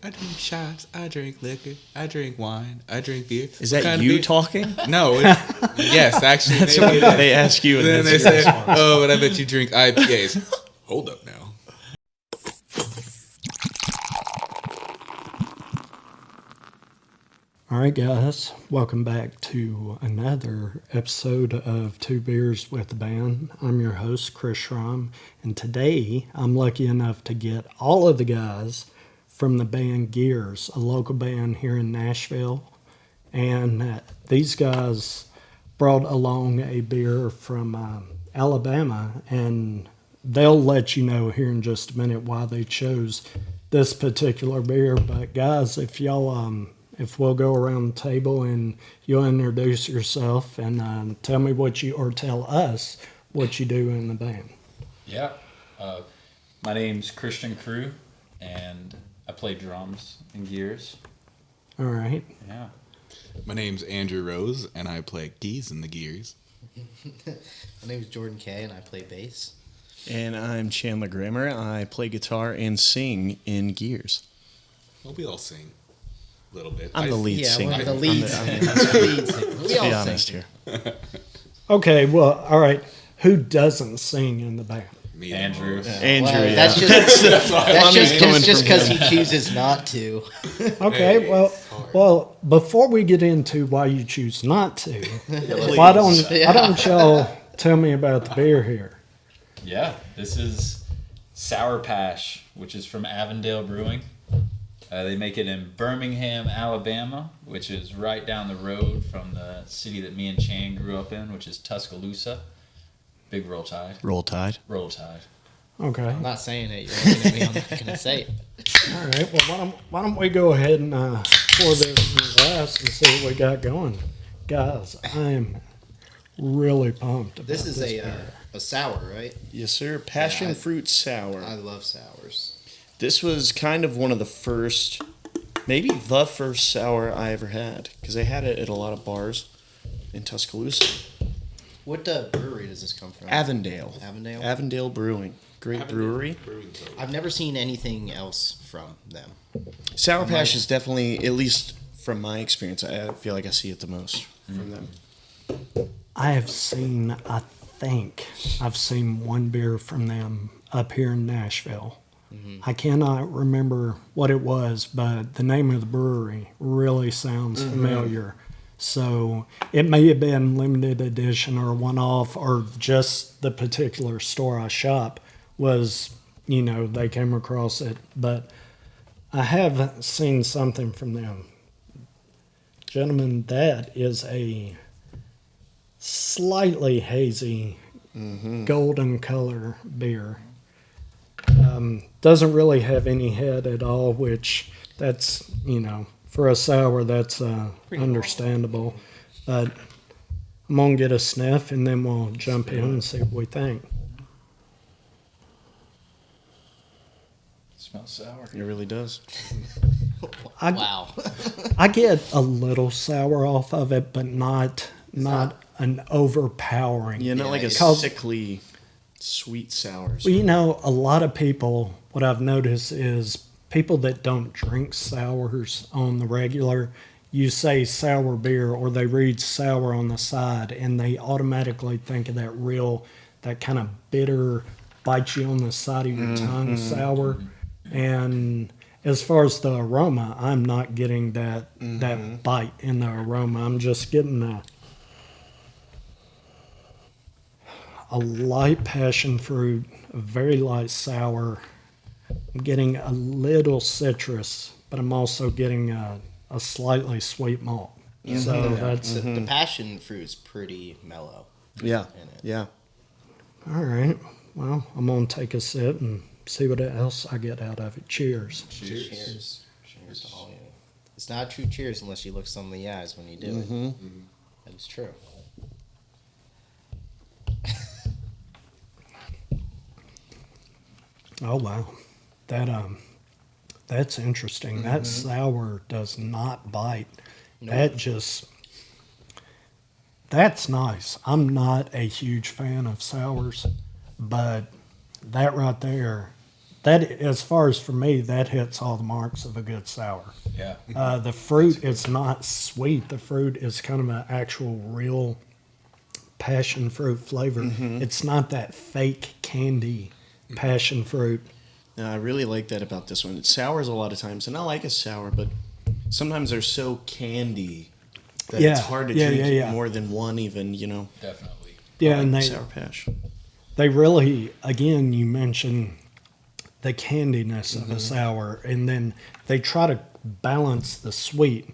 I drink shots. I drink liquor. I drink wine. I drink beer. Is that you talking? No. Yes, actually. That's what they ask you. And then they say, "Oh, but I bet you drink IPAs." Hold up now. All right, guys, welcome back to another episode of Two Beers with the Band. I'm your host, Chris Schramm, and today I'm lucky enough to get all of the guys from the band Gears, a local band here in Nashville. And these guys brought along a beer from Alabama, and they'll let you know here in just a minute why they chose this particular beer. But guys, if we'll go around the table and you'll introduce yourself and tell me tell us what you do in the band. Yeah. My name's Christian Crew, and I play drums in Gears. All right. Yeah. My name's Andrew Rose, and I play keys in the Gears. My name's Jordan Kay, and I play bass. And I'm Chandler Grammer. I play guitar and sing in Gears. Well, we all sing a little bit. I'm the lead singer. Yeah, the lead singer. Let's be honest here. Okay, well, all right. Who doesn't sing in the band? Me Andrew. Andrew, Well, yeah. that's just because he chooses not to. Okay, well, before we get into why you choose not to, why don't y'all tell me about the beer here? Yeah. This is Sour Pash, which is from Avondale Brewing. They make it in Birmingham, Alabama, which is right down the road from the city that me and Chan grew up in, which is Tuscaloosa. Big Roll Tide. Roll Tide. Roll Tide. Okay. I'm not saying it. You're looking at me. I'm not going to say it. All right. Well, why don't we go ahead and pour this in the glass and see what we got going, guys? I am really pumped about This is beer. a sour, right? Yes, sir. Passion fruit sour. I love sours. This was kind of one of the first, maybe the first sour I ever had, because they had it at a lot of bars in Tuscaloosa. What brewery does this come from? Avondale. Avondale? Avondale Brewing. Great brewery. I've never seen anything else from them. Sour Patch is definitely, at least from my experience, I feel like I see it the most from them. I think I've seen one beer from them up here in Nashville. I cannot remember what it was, but the name of the brewery really sounds familiar. So it may have been limited edition or one-off, or just the particular store I shop was, they came across it. But I have seen something from them. Gentlemen, that is a slightly hazy golden color beer. Doesn't really have any head at all, which that's, for a sour, that's understandable. But I'm going to get a sniff, and then we'll jump in and see what we think. Smells sour. It really does. Wow. I get a little sour off of it, but not an overpowering. Yeah, not like a sickly sweet sour. Well, a lot of people, what I've noticed is people that don't drink sours on the regular, you say sour beer or they read sour on the side and they automatically think of that kind of bitter, bite you on the side of your tongue sour. And as far as the aroma, I'm not getting that bite in the aroma. I'm just getting a light passion fruit, a very light sour. I'm getting a little citrus, but I'm also getting a slightly sweet malt. So that's The passion fruit is pretty mellow. Yeah, in it. yeah. all right. Well, I'm gonna take a sip and see what else I get out of it. Cheers. Cheers. Cheers to all you. It's not a true cheers unless you look someone in the eyes when you do it. That is true. Oh wow, that's interesting. That sour does not bite. Nope. That's nice. I'm not a huge fan of sours, but that right there, that, as far as for me, that hits all the marks of a good sour. Yeah. The fruit is not sweet. The fruit is kind of an actual real passion fruit flavor. It's not that fake candy passion fruit. No, I really like that about this one. It sours a lot of times, and I like a sour, but sometimes they're so candy that it's hard to drink more than one even, Definitely. Yeah, and Sour Patch. they really, again, you mentioned the candiness of a sour, and then they try to balance the sweet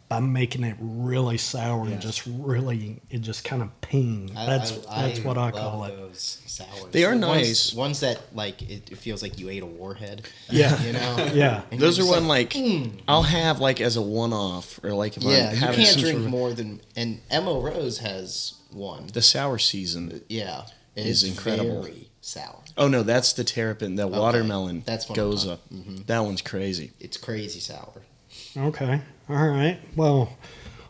by making it really sour and just really, it just kind of ping. That's what I call it. Those sours. They are nice. Ones that like it feels like you ate a warhead. Yeah. Yeah. And Those are you're one just I'll have like as a one-off, or like if I'm you having can't some drink sort of more than. And Emma Rose has one. the sour season. Yeah, it is is incredible. Very sour. Oh no, that's the terrapin, the watermelon. That's what I'm goes talking- up. That one's crazy. It's crazy sour. Okay. All right. Well,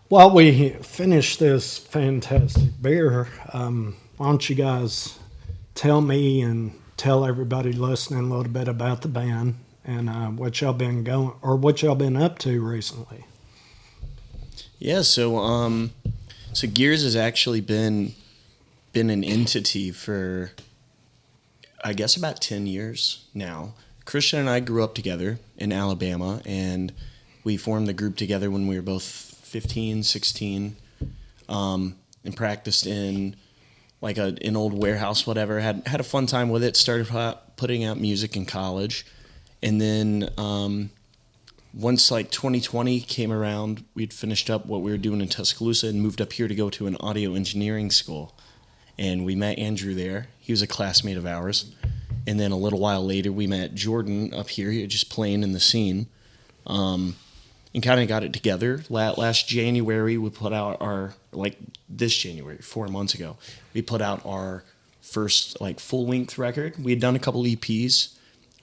while we finish this fantastic beer, why don't you guys tell me and tell everybody listening a little bit about the band and what y'all been up to recently? Yeah, so Gears has actually been an entity for I guess about 10 years now. Christian and I grew up together in Alabama, and we formed the group together when we were both 15, 16, and practiced in like an old warehouse, whatever. Had a fun time with it. Started putting out music in college, and then once like 2020 came around, we'd finished up what we were doing in Tuscaloosa and moved up here to go to an audio engineering school. And we met Andrew there. He was a classmate of ours. And then a little while later, we met Jordan up here, just playing in the scene, and kind of got it together. Last January, we put out this January, 4 months ago, we put out our first full-length record. We had done a couple EPs.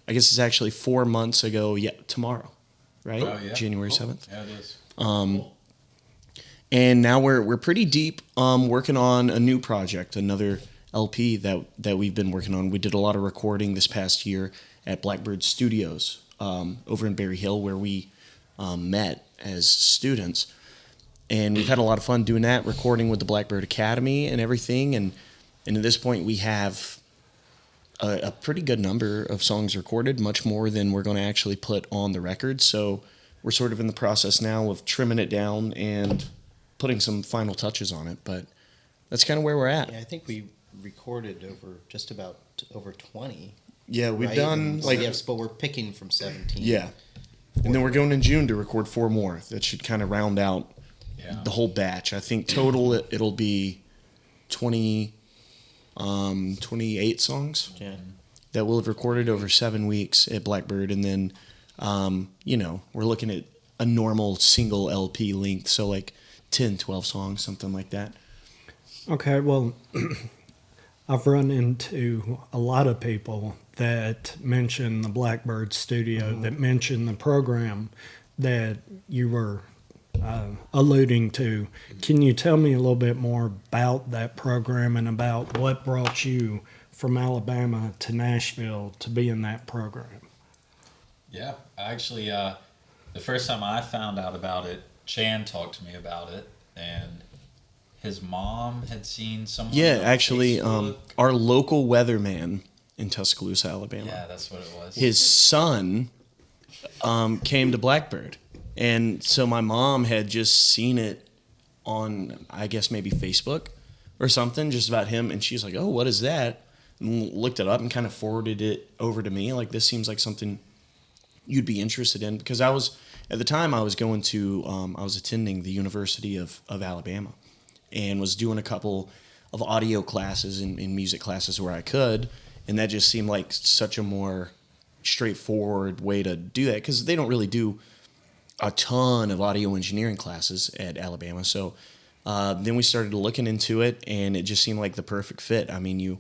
I guess it's actually 4 months ago, tomorrow, right? Oh, yeah. January Cool. 7th. Yeah, it is. And now we're pretty deep working on a new project, another LP that we've been working on. We did a lot of recording this past year at Blackbird Studios over in Berry Hill, where we met as students. And we've had a lot of fun doing that, recording with the Blackbird Academy and everything. And at this point, we have a pretty good number of songs recorded, much more than we're going to actually put on the record. So we're sort of in the process now of trimming it down and putting some final touches on it. But that's kind of where we're at. Yeah, I think we recorded just about over 20. Yeah, we've right? done And yes, but we're picking from 17. Yeah. And then we're going in June to record 4 more. That should kind of round out the whole batch. I think total it'll be 28 songs that we'll have recorded over 7 weeks at Blackbird. And then, we're looking at a normal single LP length. So 10, 12 songs, something like that. Okay, well, I've run into a lot of people that mention the Blackbird Studio, that mention the program that you were alluding to. Can you tell me a little bit more about that program and about what brought you from Alabama to Nashville to be in that program? Yeah, actually, the first time I found out about it, Chan talked to me about it, and his mom had seen someone. Yeah, on actually, Facebook. our local weatherman in Tuscaloosa, Alabama. Yeah, that's what it was. His son came to Blackbird. And so my mom had just seen it on, I guess, maybe Facebook or something, just about him. And she's like, oh, what is that? And looked it up and kind of forwarded it over to me. This seems like something you'd be interested in. Because I was attending the University of Alabama and was doing a couple of audio classes and music classes where I could. And that just seemed like such a more straightforward way to do that, because they don't really do a ton of audio engineering classes at Alabama. So then we started looking into it, and it just seemed like the perfect fit. I mean, you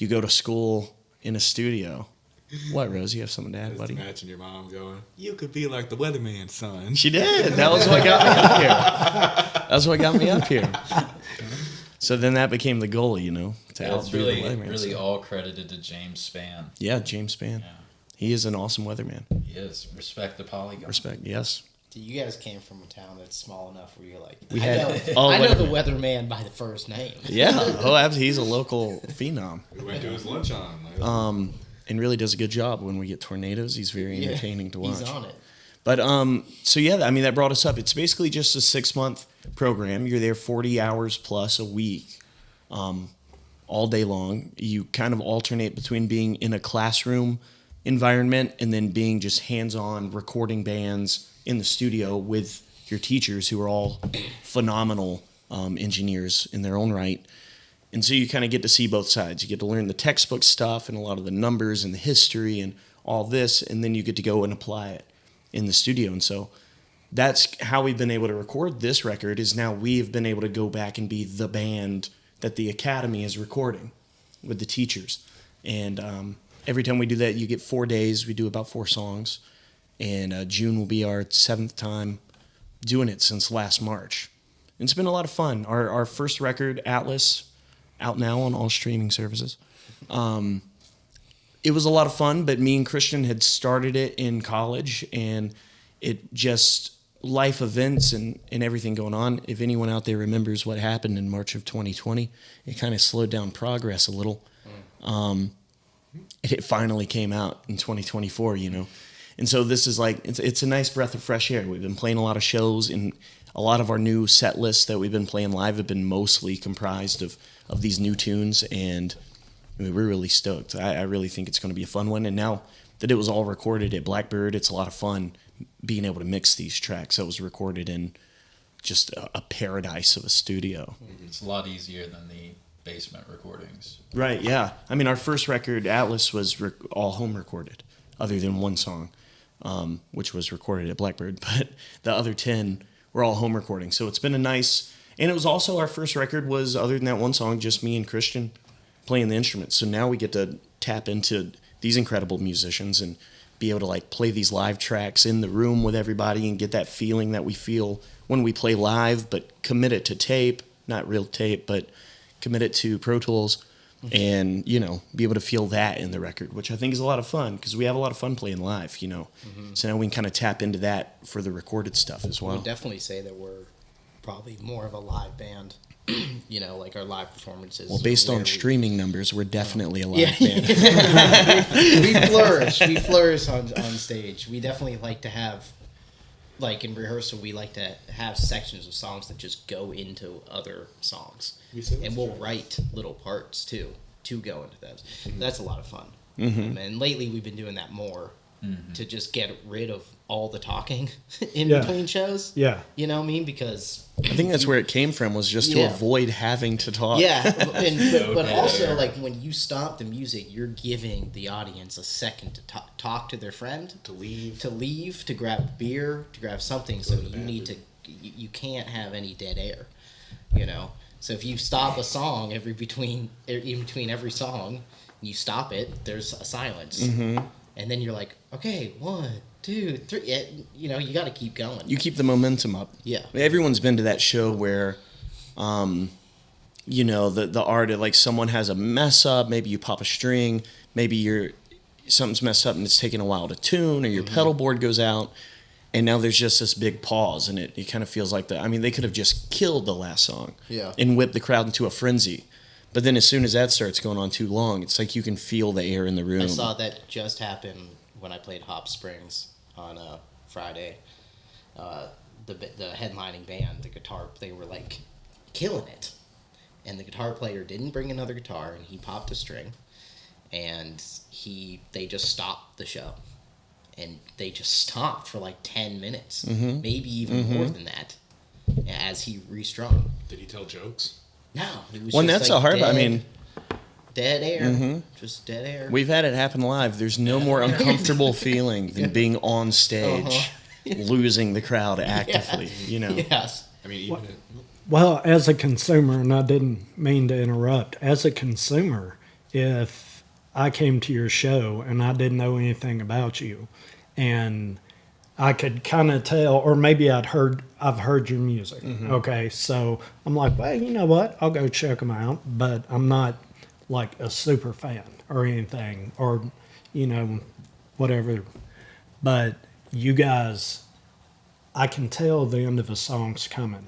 go to school in a studio. What, Rose? You have something to add, buddy? Imagine your mom going, "You could be like the weatherman's son." She did. That was what got me up here. That's what got me up here. So then that became the goal, to help It's be the really, weatherman. really all credited to James Spann. Yeah, James Spann. Yeah. He is an awesome weatherman. Yes, respect the polygon. Respect, yes. You guys came from a town that's small enough where you're like, We I had- know the weatherman by the first name. Yeah, he's a local phenom. We went to his lunch on. And really does a good job when we get tornadoes. He's very entertaining to watch. He's on it. But so yeah, I mean that brought us up. It's basically just a 6-month program. You're there 40 hours plus a week, all day long. You kind of alternate between being in a classroom environment and then being just hands-on recording bands in the studio with your teachers who are all phenomenal engineers in their own right. And so you kind of get to see both sides. You get to learn the textbook stuff and a lot of the numbers and the history and all this, and then you get to go and apply it in the studio. And so that's how we've been able to record this record, is now we've been able to go back and be the band that the Academy is recording with the teachers. And every time we do that, you get 4 days. We do about 4 songs. And June will be our 7th time doing it since last March. And it's been a lot of fun. Our first record, Atlas, out now on all streaming services. It was a lot of fun, but me and Christian had started it in college, and it just, life events and everything going on. If anyone out there remembers what happened in March of 2020, it kind of slowed down progress a little. It finally came out in 2024, And so this is like, it's a nice breath of fresh air. We've been playing a lot of shows, and a lot of our new set lists that we've been playing live have been mostly comprised of these new tunes, and we're really stoked. I really think it's going to be a fun one. And now that it was all recorded at Blackbird, it's a lot of fun being able to mix these tracks that was recorded in just a paradise of a studio. It's a lot easier than the basement recordings. Right, yeah. I mean, our first record, Atlas, was all home recorded, other than one song, which was recorded at Blackbird. But the other 10 were all home recordings. So it's been a nice... And it was also, our first record was, other than that one song, just me and Christian playing the instruments. So now we get to tap into these incredible musicians and be able to like play these live tracks in the room with everybody and get that feeling that we feel when we play live, but commit it to tape, not real tape, but commit it to Pro Tools and, be able to feel that in the record, which I think is a lot of fun because we have a lot of fun playing live, So now we can kind of tap into that for the recorded stuff as well. I would definitely say that we're probably more of a live band. Like our live performances. Well, based on streaming numbers, we're definitely a live band. We flourish on stage. We definitely like to have, like in rehearsal, we like to have sections of songs that just go into other songs. And we'll write little parts too to go into those. That's a lot of fun. And lately we've been doing that more to just get rid of all the talking in between shows. Yeah. You know what I mean? Because I think that's where it came from, was just to avoid having to talk. Yeah, but also, like, when you stop the music, you're giving the audience a second to talk to their friend, to leave, to grab beer, to grab something. So you need to, you can't have any dead air, So if you stop a song in between every song, you stop it, there's a silence, and then you're like, okay, 1, 2, 3. You got to keep going. You keep the momentum up. Yeah. Everyone's been to that show where, the art, like someone has a mess up, maybe you pop a string, maybe something's messed up and it's taking a while to tune, or your pedal board goes out, and now there's just this big pause, and it kind of feels like they could have just killed the last song and whipped the crowd into a frenzy. But then as soon as that starts going on too long, it's like you can feel the air in the room. I saw that just happen when I played Hop Springs on Friday. The headlining band, the guitar, they were like killing it, and the guitar player didn't bring another guitar, and he popped a string, and they just stopped the show, and they just stopped for like 10 minutes, maybe even more than that, as he restrung. Did he tell jokes? No, it was Well, just that's like a hard. dead air, just dead air. We've had it happen live. There's no more uncomfortable feeling than being on stage, losing the crowd actively. Yes. I mean, even Well, as a consumer, and I didn't mean to interrupt, as a consumer, if I came to your show and I didn't know anything about you, and I could kind of tell, or maybe I've heard your music. Okay, so I'm like, well, you know what? I'll go check them out, but I'm not like a super fan or anything, or whatever. But you guys, I can tell the end of a song's coming.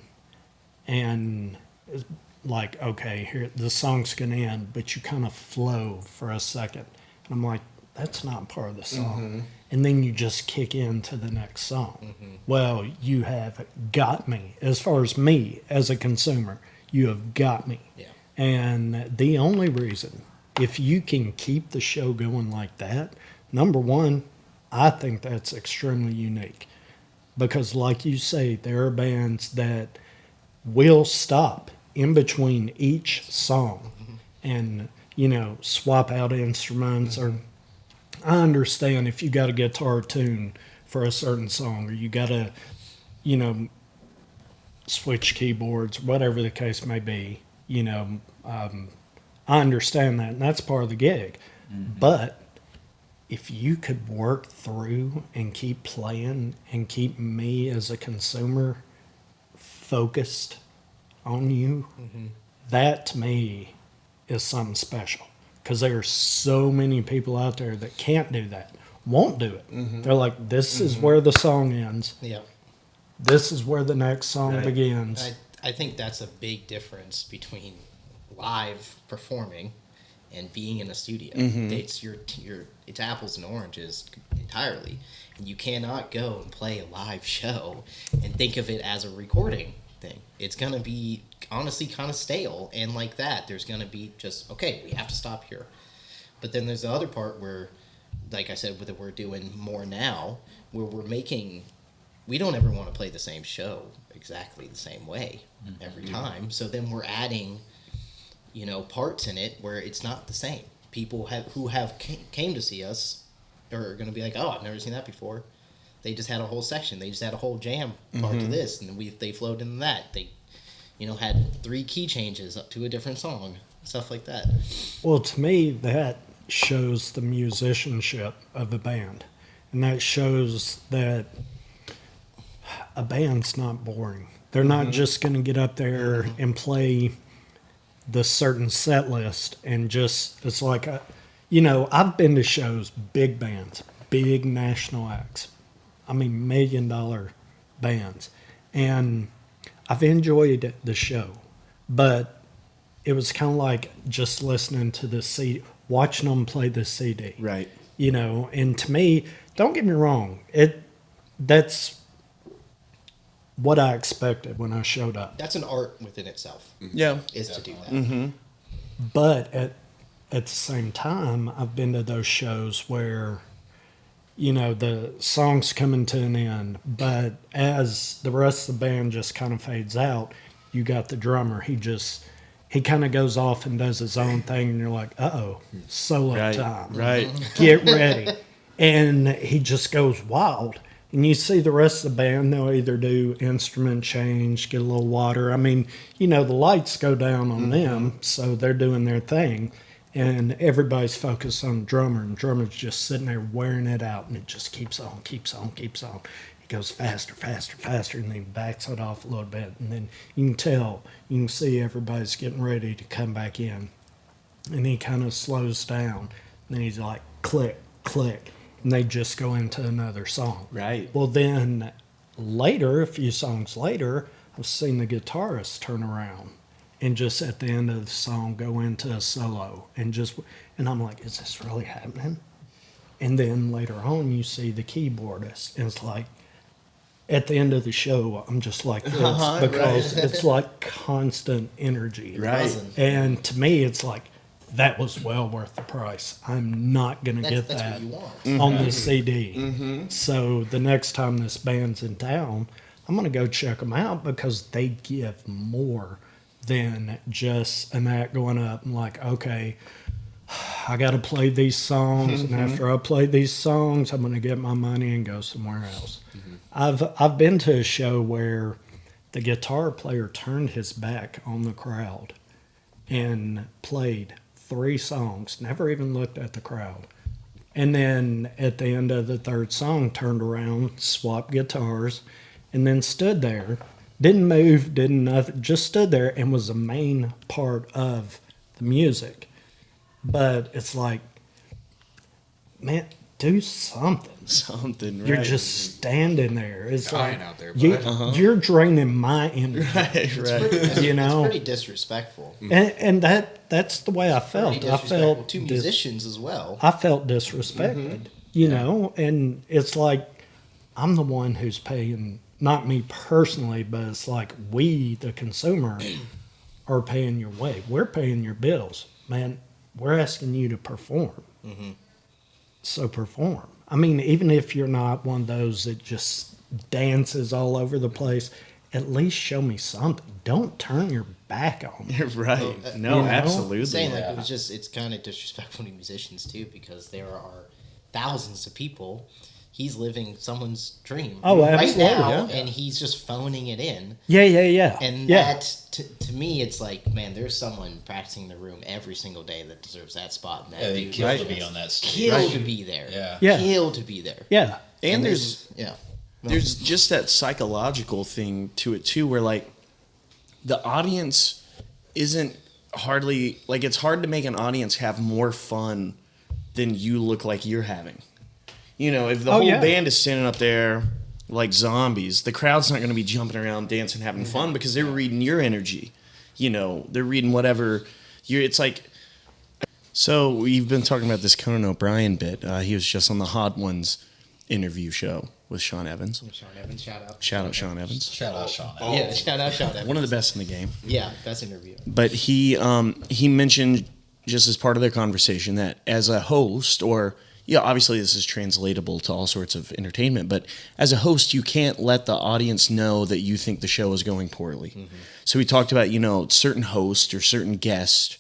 And it's like, okay, here the song's gonna end, but you kind of flow for a second. And I'm like, that's not part of the song. And then you just kick into the next song. Well, you have got me. As far as me as a consumer, you have got me. Yeah. And the only reason, if you can keep the show going like that, number one, I think that's extremely unique. Because like you say, there are bands that will stop in between each song and, swap out instruments. Or I understand if you got a guitar tune for a certain song, or you got to, switch keyboards, whatever the case may be, I understand that, and that's part of the gig. But if you could work through and keep playing and keep me as a consumer focused on you, that to me is something special. Because there are so many people out there that can't do that, won't do it. They're like, this is where the song ends. Yeah. This is where the next song begins. I think that's a big difference between live performing and being in a studio. It's it's apples and oranges entirely. And you cannot go and play a live show and think of it as a recording thing. It's going to be honestly kind of stale, and like that there's going to be just, okay, we have to stop here. But then there's the other part where, like I said, we're doing more now, where we don't ever want to play the same show exactly the same way every time. So then we're adding, parts in it where it's not the same. People who came to see us are going to be like, oh, I've never seen that before. They just had a whole section. They just had a whole jam part to this, and they flowed into that. They, had 3 key changes up to a different song, stuff like that. Well, to me, that shows the musicianship of a band. And that shows that a band's not boring. They're not just going to get up there and play the certain set list and just, it's like, I've been to shows, big bands, big national acts. I mean, $1 million bands. And I've enjoyed the show, but it was kind of like just listening to the CD, watching them play the CD. Right. And to me, don't get me wrong, that's what I expected when I showed up. That's an art within itself. Yeah. Is to do that. But at the same time, I've been to those shows where, the song's coming to an end, but as the rest of the band just kind of fades out, you got the drummer. He kind of goes off and does his own thing, and you're like, uh-oh, solo time. Right. Get ready. And he just goes wild. And you see the rest of the band, they'll either do instrument change, get a little water. I mean, the lights go down on them, so they're doing their thing. And everybody's focused on the drummer, and the drummer's just sitting there wearing it out, and it just keeps on. It goes faster, and then backs it off a little bit. And then you can see everybody's getting ready to come back in. And he kind of slows down. And then he's like, click, click. And they just go into another song. Right. Well, then later, a few songs later, I've seen the guitarist turn around and just at the end of the song go into a solo. And I'm like, is this really happening? And then later on, you see the keyboardist. And it's like, at the end of the show, I'm just like this because it's like constant energy. Right. And to me, it's like, that was well worth the price. I'm not going to get that on the CD. So the next time this band's in town, I'm going to go check them out because they give more than just an act going up and like, okay, I got to play these songs. And after I play these songs, I'm going to get my money and go somewhere else. I've been to a show where the guitar player turned his back on the crowd and played 3 songs, never even looked at the crowd. And then at the end of the 3rd song, turned around, swapped guitars, and then stood there, didn't move, didn't nothing, just stood there and was the main part of the music. But it's like, man, do something. Something, right? You're just standing there. It's Dying like out there, you, bud. you're draining my energy. right. You know? It's pretty disrespectful. And that's the way I felt. Pretty I disrespectful felt to musicians as well. I felt disrespected. You know, and it's like I'm the one who's paying, not me personally, but it's like we, the consumer, are paying your way. We're paying your bills, man. We're asking you to perform. So perform. I mean, even if you're not one of those that just dances all over the place, at least show me something. Don't turn your back on me. You're right. Well, No, you know? absolutely. Saying like it's kind of disrespectful to musicians too, because there are thousands of people. He's living someone's dream right absolutely, now, yeah. and he's just phoning it in. Yeah. And yeah. that, to me, it's like, man, there's someone practicing the room every single day that deserves that spot. And that Yeah, they dude kill to just be on that stage. kill to be there. Yeah. Kill to be there. Yeah. And there's yeah. there's just that psychological thing to it too, where like the audience isn't hardly like, it's hard to make an audience have more fun than you look like you're having. You know, if the whole band is standing up there like zombies, the crowd's not going to be jumping around, dancing, having fun, because they're reading your energy. You know, they're reading whatever it's like. So we've been talking about this Conan O'Brien bit. He was just on the Hot Ones interview show with Sean Evans. Sean Evans, shout out. Shout out Sean Evans. Shout out Sean. Yeah, shout out Sean Evans. One of the best in the game. Yeah, best interview. But he mentioned, just as part of their conversation, that as a host, or obviously this is translatable to all sorts of entertainment, but as a host, you can't let the audience know that you think the show is going poorly. So we talked about, certain hosts or certain guests,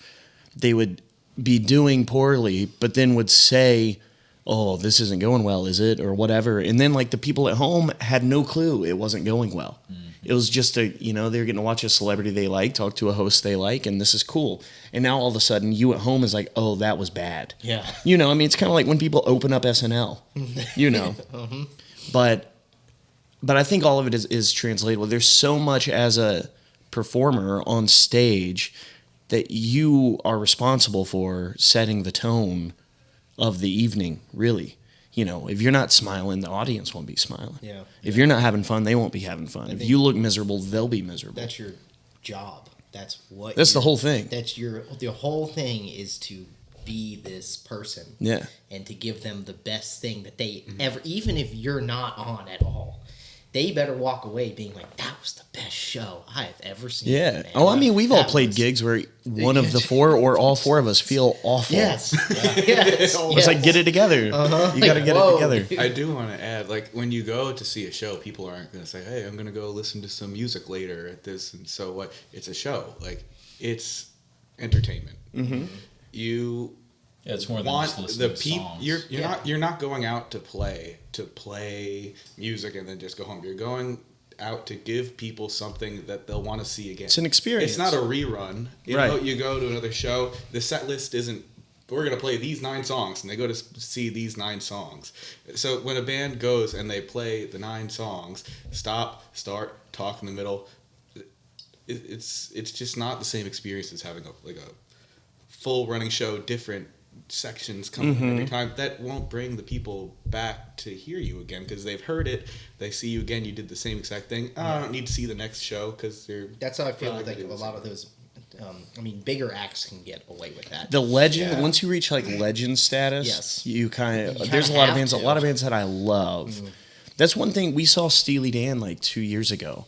they would be doing poorly, but then would say, oh, this isn't going well, is it? Or whatever. And then like the people at home had no clue it wasn't going well. It was just they're getting to watch a celebrity they like, talk to a host they like, and this is cool. And now all of a sudden you at home is like, oh, that was bad. Yeah. It's kind of like when people open up SNL, But I think all of it is translatable. There's so much as a performer on stage that you are responsible for setting the tone of the evening, really. If you're not smiling, the audience won't be smiling. Yeah. If you're not having fun, they won't be having fun. If you look miserable, they'll be miserable. That's your job. That's the whole thing. That's the whole thing is to be this person. Yeah. And to give them the best thing that they ever, even if you're not on at all, they better walk away being like, that was the best show I have ever seen. Yeah. Man. Oh, I mean, we've all That played was- gigs where one of the four or all four of us feel awful. Yes. Yes. It's like, get it together. You got to get whoa. it together. I do want to add, like, when you go to see a show, people aren't going to say, hey, I'm going to go listen to some music later at this. And so what? It's a show. Like, it's entertainment. You It's more than want just listening the to people. songs. You're not going out to play music and then just go home. You're going out to give people something that they'll want to see again. It's an experience. It's not a rerun. Right. You go to another show. The set list isn't, we're going to play these 9 songs, and they go to see these 9 songs. So when a band goes and they play the 9 songs, stop, start, talk in the middle, it's just not the same experience as having a full running show, different sections coming every time. That won't bring the people back to hear you again, because they've heard it, they see you again, you did the same exact thing. I don't need to see the next show, because they're That's how I feel probably like gonna do a the lot same of those. Bigger acts can get away with that. The legend, once you reach like legend status, Yes. you kind You of, there's a lot of have bands, to. a lot of bands that I love. That's one thing. We saw Steely Dan like 2 years ago,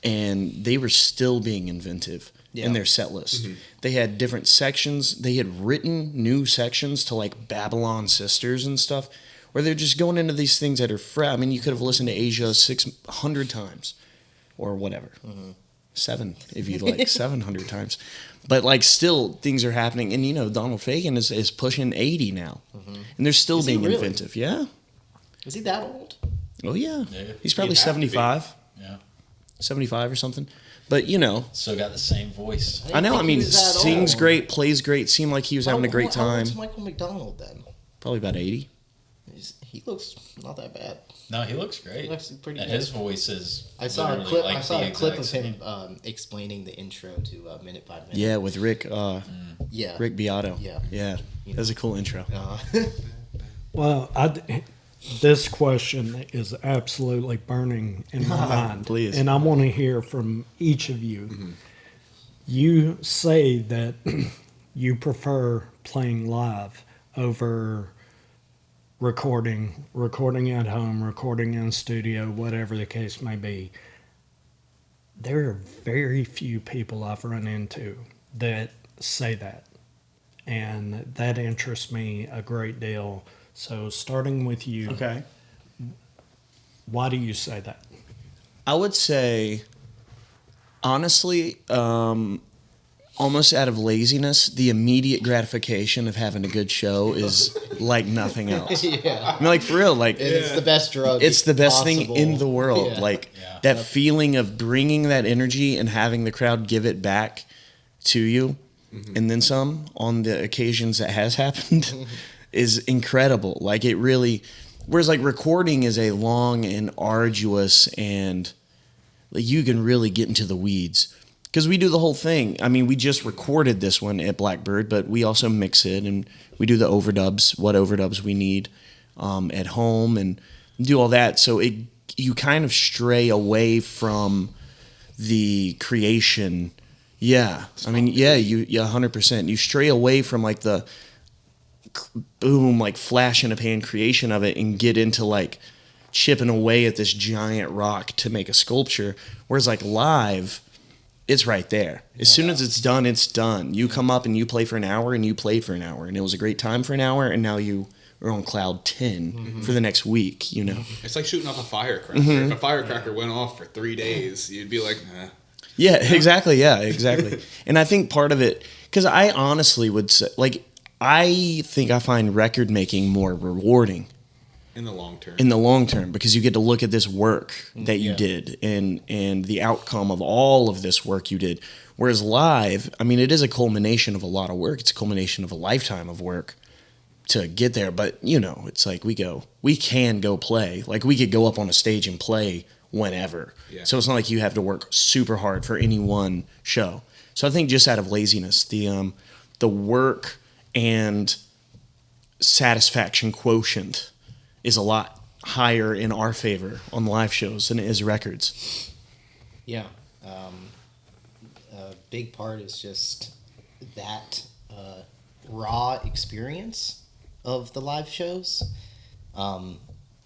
and they were still being inventive in their set list. They had different sections. They had written new sections to like Babylon Sisters and stuff, where they're just going into these things that are fresh. I mean, you could have listened to Asia 600 times or whatever. 7 if you'd like, 700 times. But like still things are happening, and Donald Fagen is pushing 80 now. And they're still Is he being really? inventive. Yeah. Is he that old? Oh yeah. Yeah. He's probably He'd have to be. 75. Yeah. 75 or something. But Still got the same voice. I know, think I he mean, was that sings old. great, plays great, seemed like he was having a great How time. old's Michael McDonald then? Probably about 80. He looks not that bad. No, he looks great. He looks pretty and good. his voice is. I saw a literally clip. like I saw the a clip of exact him same. explaining the intro to Minute by Minute. Yeah, with Rick Yeah. Beato. Yeah. Yeah. That was a cool intro. Well, this question is absolutely burning in my mind. Please. And I want to hear from each of you. Mm-hmm. You say that you prefer playing live over recording at home, recording in studio, whatever the case may be. There are very few people I've run into that say that. And that interests me a great deal. So starting with you, Okay. why do you say that? I would say, honestly, almost out of laziness, the immediate gratification of having a good show is like nothing else. Yeah. I mean, like, for real, like, It's the best drug. it's the best thing possible. in the world. Yeah. Like, Yeah. that feeling of bringing that energy and having the crowd give it back to you, and then some on the occasions that has happened is incredible. Like, it really, whereas like recording is a long and arduous, and like you can really get into the weeds because we do the whole thing. I mean, we just recorded this one at Blackbird, but we also mix it and we do the overdubs, what overdubs we need at home, and do all that. So you kind of stray away from the creation. Yeah, I mean, yeah, 100%. You stray away from like the boom, like flash in a pan creation of it, and get into like chipping away at this giant rock to make a sculpture. Whereas like live, it's right there. As soon as it's done, it's done. You come up and you play for an hour, and you played for an hour, and it was a great time for an hour, and now you are on cloud 10 for the next week. You know. It's like shooting off a firecracker. If a firecracker went off for 3 days, you'd be like, eh. Yeah, exactly. Yeah, exactly. And I think part of it, because I honestly would say, like, I think I find record making more rewarding In the long term. in the long term, because you get to look at this work that you Yeah. did and the outcome of all of this work you did. Whereas live, I mean, it is a culmination of a lot of work. It's a culmination of a lifetime of work to get there. But, you know, it's like we can go play. Like, we could go up on a stage and play whenever. Yeah. So it's not like you have to work super hard for any one show. So I think just out of laziness, the work and satisfaction quotient is a lot higher in our favor on live shows than it is records. Yeah. A big part is just that raw experience of the live shows.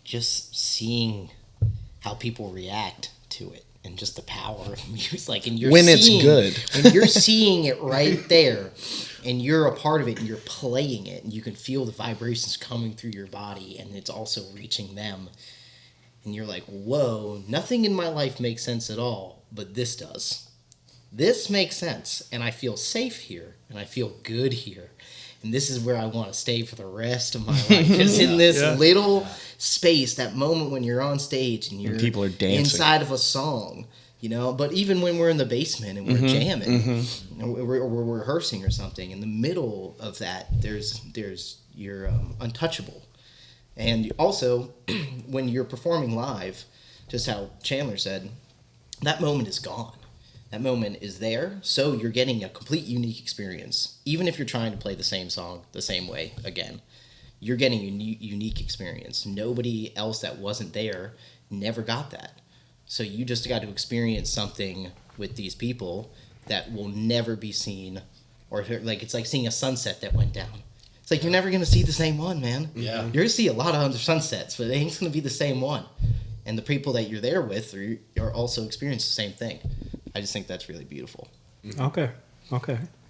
Just seeing how people react to it, and just the power of music. Like, and When it's good. and you're seeing it right there, and you're a part of it, and you're playing it, and you can feel the vibrations coming through your body, and it's also reaching them. And you're like, whoa, nothing in my life makes sense at all, but this does. This makes sense, and I feel safe here, and I feel good here. And this is where I want to stay for the rest of my life. Because in this little space, that moment when you're on stage and you're people are dancing inside of a song, you know. But even when we're in the basement and we're jamming, or we're rehearsing or something, in the middle of that, there's you're untouchable. And also, when you're performing live, just how Chandler said, that moment is gone. That moment is there, so you're getting a complete unique experience. Even if you're trying to play the same song the same way again, you're getting a unique experience. Nobody else that wasn't there never got that. So you just got to experience something with these people that will never be seen, or like it's like seeing a sunset that went down. It's like you're never going to see the same one, man. Yeah. You're going to see a lot of other sunsets, but it ain't going to be the same one. And the people that you're there with are also experiencing the same thing. I just think that's really beautiful. Okay.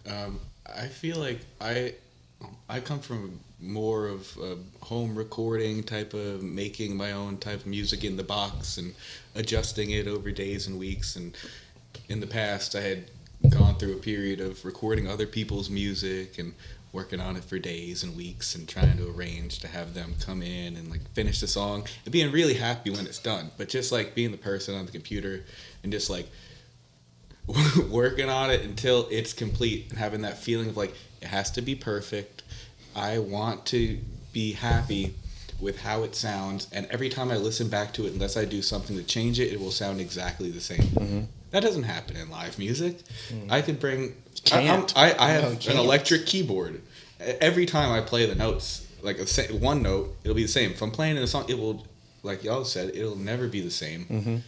I feel like I come from more of a home recording type of making my own type of music in the box and adjusting it over days and weeks. And in the past, I had gone through a period of recording other people's music and working on it for days and weeks and trying to arrange to have them come in and like finish the song and being really happy when it's done. But just like being the person on the computer and just like working on it until it's complete and having that feeling of like it has to be perfect. I want to be happy with how it sounds, and every time I listen back to it, unless I do something to change it, it will sound exactly the same. That doesn't happen in live music. I could bring I have an electric keyboard. Every time I play the notes, like one note, it'll be the same. If I'm playing in a song, it will, like y'all said, it'll never be the same.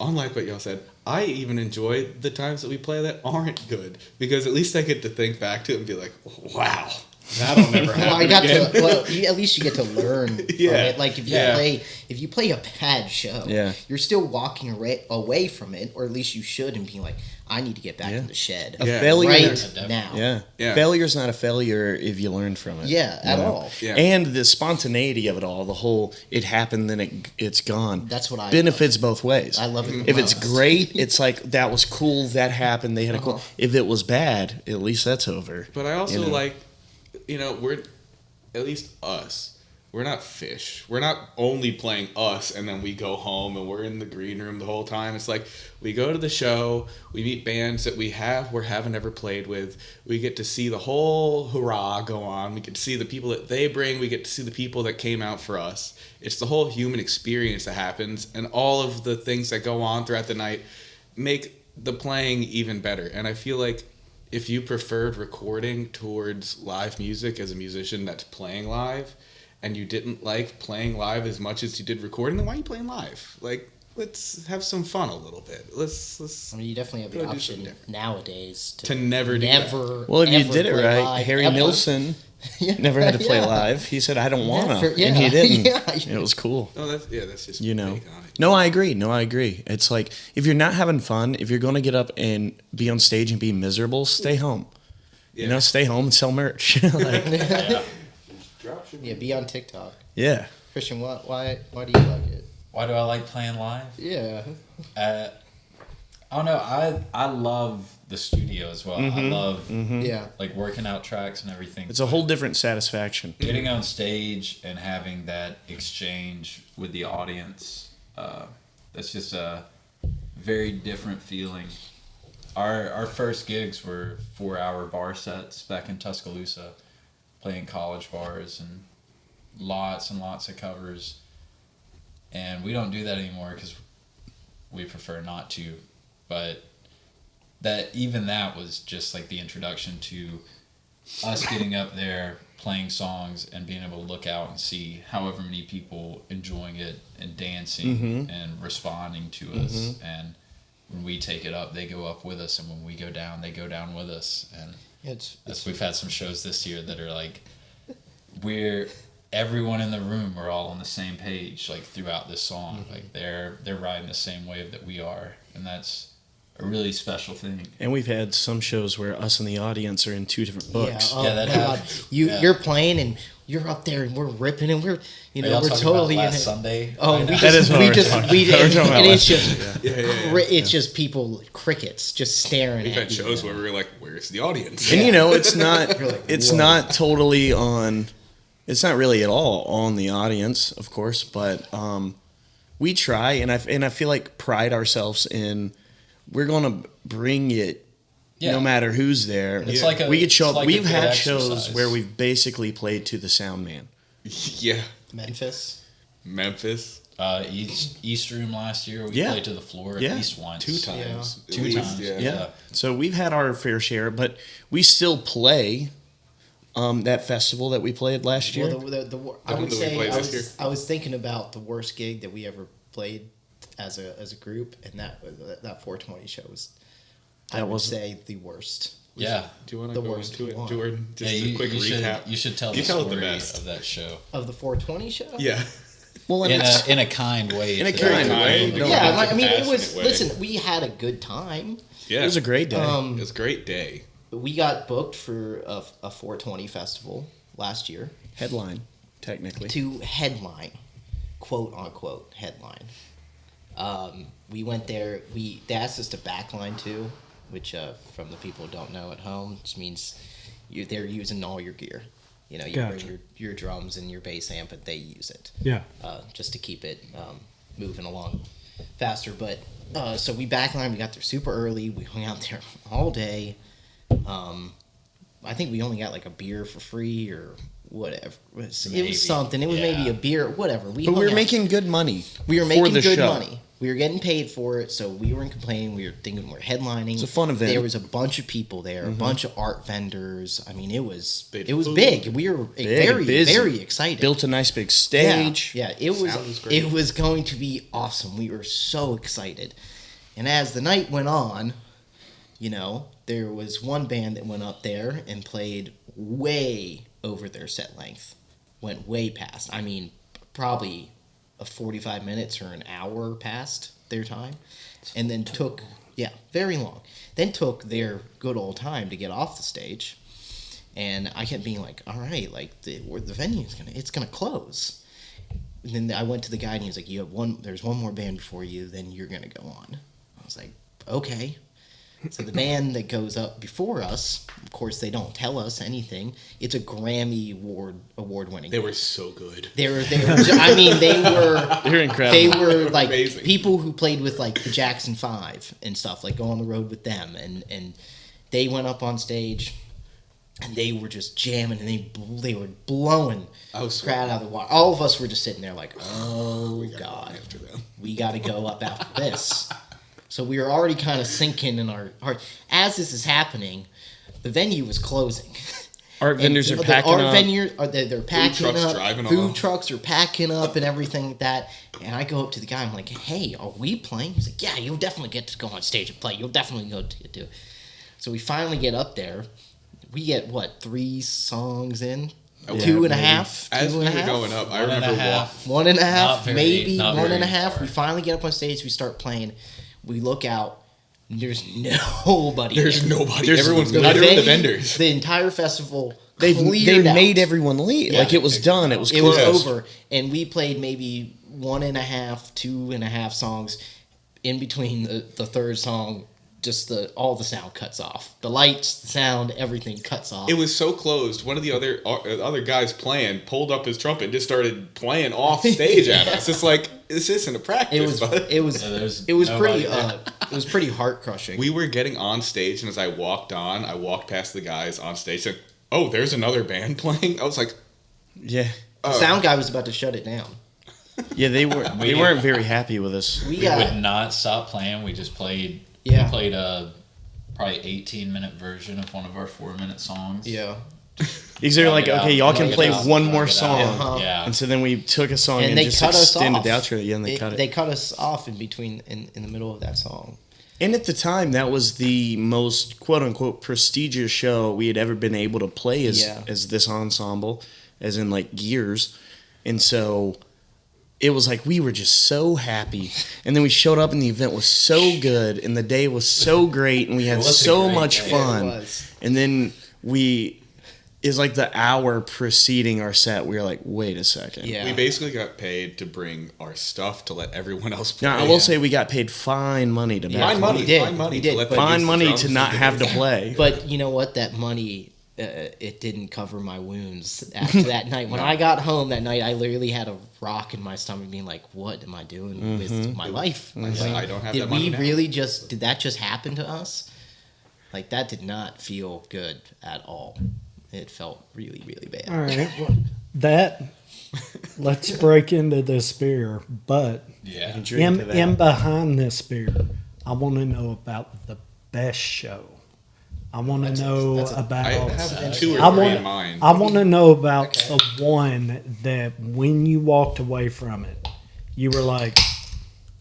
Unlike what y'all said, I even enjoy the times that we play that aren't good, because at least I get to think back to it and be like, wow, that'll never happen again. At least you get to learn from it. Like if you play a bad show, you're still walking away from it, or at least you should, and being like, I need to get back in the shed. A failure right now. Failure's not a failure if you learn from it. At all. Yeah. And the spontaneity of it all, the whole it happened, then it's gone. That's what I benefits both ways. I love it. If it's great, it's like that was cool, that happened, they had a cool. If it was bad, at least that's over. But I also like, we're, at least us, we're not Fish. We're not only playing us and then we go home and we're in the green room the whole time. It's like we go to the show, we meet bands that we haven't ever played with. We get to see the whole hurrah go on. We get to see the people that they bring. We get to see the people that came out for us. It's the whole human experience that happens, and all of the things that go on throughout the night make the playing even better. And I feel like if you preferred recording towards live music as a musician that's playing live, and you didn't like playing live as much as you did recording, then why are you playing live? Like, let's have some fun a little bit. Let's. I mean, you definitely have the option nowadays to never do that. Well, if you did it right, Harry Nilsson never had to play live. He said, "I don't wanna," and he didn't. It was cool. No, that's just No, I agree. It's like if you're not having fun, if you're going to get up and be on stage and be miserable, stay home. Stay home and sell merch. Be on TikTok. Yeah. Christian, why do you like it? Why do I like playing live? Yeah. I don't know. I love the studio as well. I love like working out tracks and everything. It's a whole different satisfaction. Getting on stage and having that exchange with the audience, that's just a very different feeling. Our first gigs were 4-hour bar sets back in Tuscaloosa, playing college bars and lots of covers. And we don't do that anymore because we prefer not to. But that was just like the introduction to us getting up there, playing songs, and being able to look out and see however many people enjoying it and dancing and responding to us. And when we take it up, they go up with us, and when we go down, they go down with us. And we've had some shows this year that are like, everyone in the room are all on the same page, like throughout this song. Like they're riding the same wave that we are, and that's a really special thing. And we've had some shows where us and the audience are in two different books. That happens. You're playing and you're up there and we're ripping and we're totally about in it. Sunday. Oh, right it's just people, crickets, just staring. We've had shows where we were like, "Where's the audience?" And it's not not totally on. It's not really at all on the audience, of course, but we try, and I feel like pride ourselves in we're gonna bring it. No matter who's there, it's we could show up. We've had shows where we've basically played to the sound man. Yeah. Memphis. East Room last year, we played to the floor at least once. 2 times. Yeah. 2 times. Yeah. So we've had our fair share, but we still play that festival that we played last year. Well, I was thinking about the worst gig that we ever played as a group, and that 420 show was. I would say the worst. Yeah. Do you want to go into it, Jordan? Just a quick recap. You should tell the story of that show. Of the 420 show? Yeah. Well, in a kind way. In a kind way. Yeah, I mean, it was. Listen, we had a good time. Yeah. It was a great day. It was a great day. We got booked for a 420 festival last year. Headline, technically. To headline, quote unquote headline. We went there. They asked us to backline too, which from the people who don't know at home, just means they're using all your gear. You bring your drums and your bass amp, but they use it. Yeah. Just to keep it moving along faster. But so we backlined. We got there super early. We hung out there all day. I think we only got like a beer for free or whatever. It Maybe, was something. It was yeah. maybe a beer, whatever. But we hung were out. making good money. We were for making the good show. money. We were getting paid for it, so we weren't complaining. We were thinking we're headlining. It's a fun event. There was a bunch of people there, a bunch of art vendors. I mean, it was Big big. food. We were Big, busy. very excited. Built a nice big stage. Yeah, Sound was great. it was going to be awesome. We were so excited. And as the night went on, there was one band that went up there and played way over their set length. Went way past. I mean, probably 45 minutes or an hour past their time. And then took, very long. Then took their good old time to get off the stage. And I kept being like, all right, like the venue's gonna close. And then I went to the guy and he was like, there's one more band before you, then you're gonna go on. I was like, okay. So the band that goes up before us, of course, they don't tell us anything. It's a Grammy award winning. They were so good. They were. I mean, they were. They're incredible. They were like Amazing. people who played with like the Jackson 5 and stuff, like go on the road with them, and they went up on stage, and they were just jamming, and they were blowing I was crowd out of the water. All of us were just sitting there like, oh God, After them. we got to go up after this. So we were already kind of sinking in our heart. As this is happening, the venue was closing. Art vendors are packing art up. Vendors they're packing trucks up. driving Food off. trucks are packing up and everything like that. And I go up to the guy. I'm like, "Hey, are we playing?" He's like, "Yeah, you'll definitely get to go on stage and play. You'll definitely go to do it." So we finally get up there. We get 3 songs in. Yeah, 2 and a maybe. half. As two we and a were half? going up, I One and a remember half. 1.5, Not maybe not 1.5. far. We finally get up on stage. We start playing. We look out. And there's nobody. there's there. nobody. There's Everyone's no- not even the venue- vendors. The entire festival. They cleared out. made everyone leave. Yeah. Like it was done. It was It was closed. over, and we played maybe 1.5, 2.5 songs. In between the third song, just all the sound cuts off. The lights, the sound, everything cuts off. It was so closed. One of the other guys playing pulled up his trumpet and just started playing off stage at us. It's like, this isn't a practice. It was. bud. It was. Yeah, there's It was nobody pretty. there. It was pretty heart crushing. We were getting on stage, and as I walked past the guys on stage, like, oh, there's another band playing. I was like, Yeah. The sound guy was about to shut it down. Yeah, they weren't very happy with us. We We got. would not stop playing. We just played. Yeah. We played a probably 18-minute version of one of our 4-minute songs. Yeah. Because they were like, okay, y'all can play one more Uh-huh. song. Yeah. And so then we took a song and they just cut us extended off. the outro. Yeah, and they cut it. They cut us off in between, in the middle of that song. And at the time, that was the most quote unquote prestigious show we had ever been able to play as this ensemble, as in like Gears. And so it was like we were just so happy. And then we showed up and the event was so good and the day was so great and we had was a so great much day. fun. It was. And then is like the hour preceding our set, we were like, wait a second. Yeah. we basically got paid to bring our stuff to let everyone else play. Now, I will say we got paid fine money to back. Fine money. We did. Fine money. We did, to let but- them Fine use the money drums to and not the have to bass. play. But you know what? That money, it didn't cover my wounds after that night. When I got home that night, I literally had a rock in my stomach being like, what am I doing with my life? Like, I don't have Did that money we now. really did that just happen to us? Like, that did not feel good at all. It felt really, really bad. All right. Well, let's break into this beer. But Yeah. in behind this beer, I want to know about the best show. I want to know about. I have 2 or I 3 want. in mind. I want to know about the one that when you walked away from it, you were like,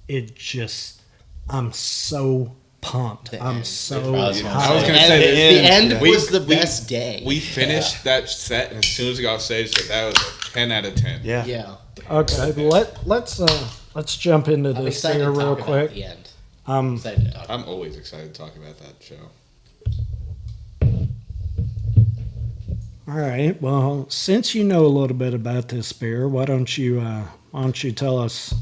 "It just, I'm so pumped. I'm I so was gonna I was say- gonna say The end We- was the we- best day. We finished that set, and as soon as we got off stage, that was a 10 out of 10. Yeah. yeah. okay. Let's jump into I'm this excited beer to real talk about quick. the end. Um, Excited to talk. I'm always excited to talk about that show. All right. Well, since you know a little bit about this beer, why don't you tell us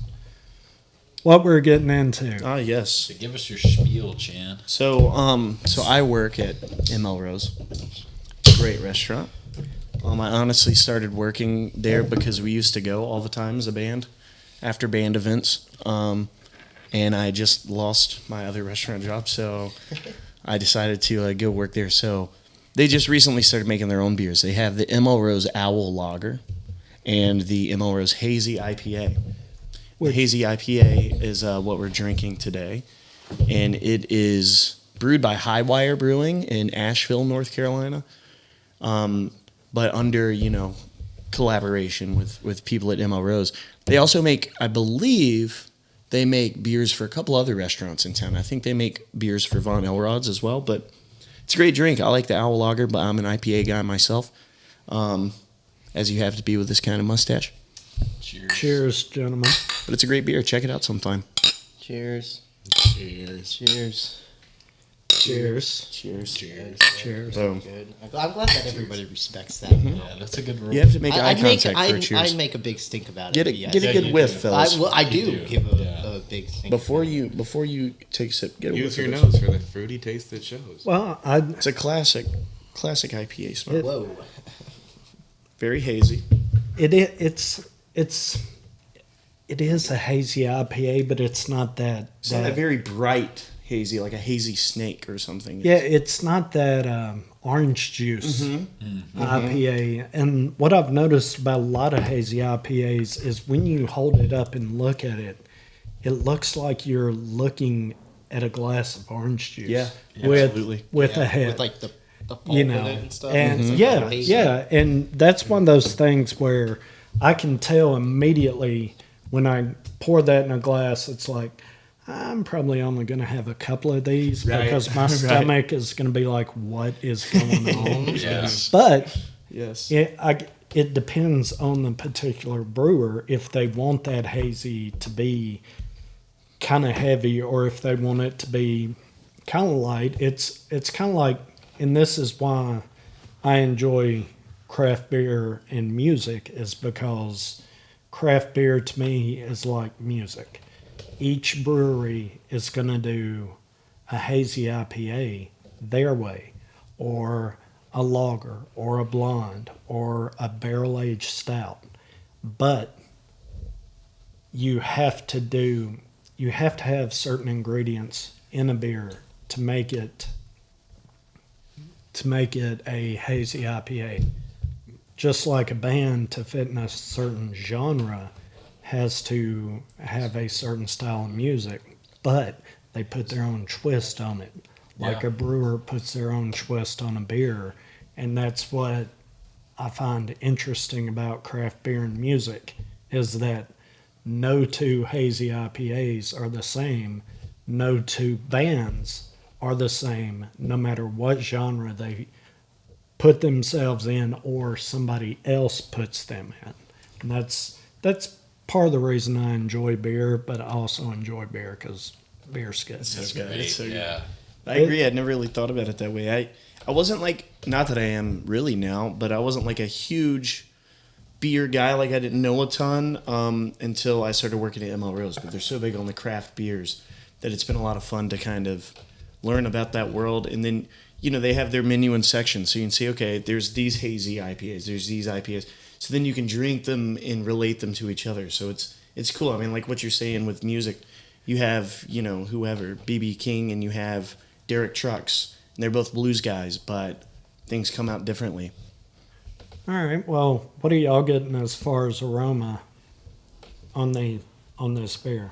what we're getting into? Ah, yes. So give us your spiel, Chan. So I work at Melrose, great restaurant. I honestly started working there because we used to go all the time as a band, after band events. And I just lost my other restaurant job, so I decided to go work there. So they just recently started making their own beers. They have the ML Rose Owl Lager and the ML Rose Hazy IPA. The Hazy IPA is what we're drinking today, and it is brewed by Highwire Brewing in Asheville, North Carolina, but under, collaboration with people at ML Rose. They also make, I believe, they make beers for a couple other restaurants in town. I think they make beers for Von Elrod's as well, but it's a great drink. I like the Owl Lager, but I'm an IPA guy myself, as you have to be with this kind of mustache. Cheers, gentlemen. But it's a great beer. Check it out sometime. Cheers. Cheers. Cheers. Cheers. Cheers. Cheers. Cheers. Boom. Good. I'm glad that everybody respects that. Yeah, that's a good rule. You have to make eye contact for a cheers. I make a big stink about Get it. a Yes. get a good you whiff, do. fellas. I You do do. give Yeah. a big stink. Before you take a sip, get a Use whiff. your of nose for the fruity taste that shows. Well, It's a classic IPA smell. Whoa. Very hazy. it is a hazy IPA, but it's not that. It's not a very bright hazy, like a hazy snake or something. Yeah, it's not that orange juice IPA. And what I've noticed about a lot of hazy IPAs is when you hold it up and look at it, it looks like you're looking at a glass of orange juice. Yeah, with, absolutely. With a head. With like the pulp You in know, it and stuff. and It's like yeah, hazy. and that's one of those things where I can tell immediately when I pour that in a glass. It's like I'm probably only going to have a couple of these because my stomach is going to be like, "What is going on?" Yes. But Yes. it depends on the particular brewer if they want that hazy to be kind of heavy or if they want it to be kind of light. It's kind of like, and this is why I enjoy craft beer and music, is because craft beer to me is like music. Each brewery is going to do a hazy IPA their way, or a lager, or a blonde, or a barrel-aged stout. But you have to have certain ingredients in a beer to make it a hazy IPA. Just like a band, to fit in a certain genre, has to have a certain style of music, but they put their own twist on it. Like Yeah. a brewer puts their own twist on a beer, and that's what I find interesting about craft beer and music, is that no two hazy IPAs are the same. No two bands are the same, no matter what genre they put themselves in or somebody else puts them in. And that's part of the reason I enjoy beer, but I also enjoy beer because beer's good. That's Great. good. It's so good. Yeah. I agree. I'd never really thought about it that way. I wasn't like, not that I am really now, but I wasn't like a huge beer guy. Like I didn't know a ton until I started working at ML Rose. But they're so big on the craft beers that it's been a lot of fun to kind of learn about that world. And then, they have their menu and sections. So you can see, okay, there's these hazy IPAs, there's these IPAs. So then you can drink them and relate them to each other. So it's cool. I mean, like what you're saying with music, you have, whoever, B.B. King, and you have Derek Trucks. And they're both blues guys, but things come out differently. All right. Well, what are y'all getting as far as aroma on this beer?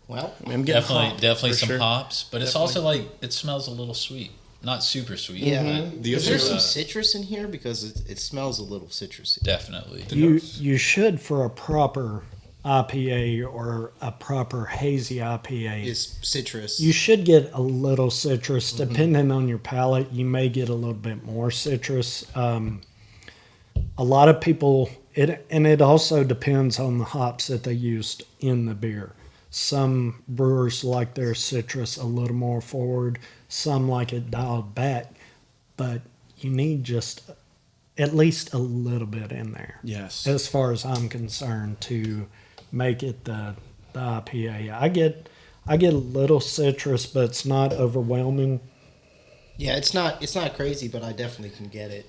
Well, I'm getting Definitely for some sure. hops, but it's also like it smells a little sweet, not super sweet. yeah. The Is there other- some citrus in here? Because it smells a little citrusy. Definitely. You should, for a proper IPA or a proper hazy IPA, It's citrus. you should get a little citrus. Depending on your palate, you may get a little bit more citrus. A lot of people, it also depends on the hops that they used in the beer. Some brewers like their citrus a little more forward. Some like it dialed back. But you need just at least a little bit in there. Yes. As far as I'm concerned, to make it the IPA. I get a little citrus, but it's not overwhelming. Yeah, it's not crazy, but I definitely can get it.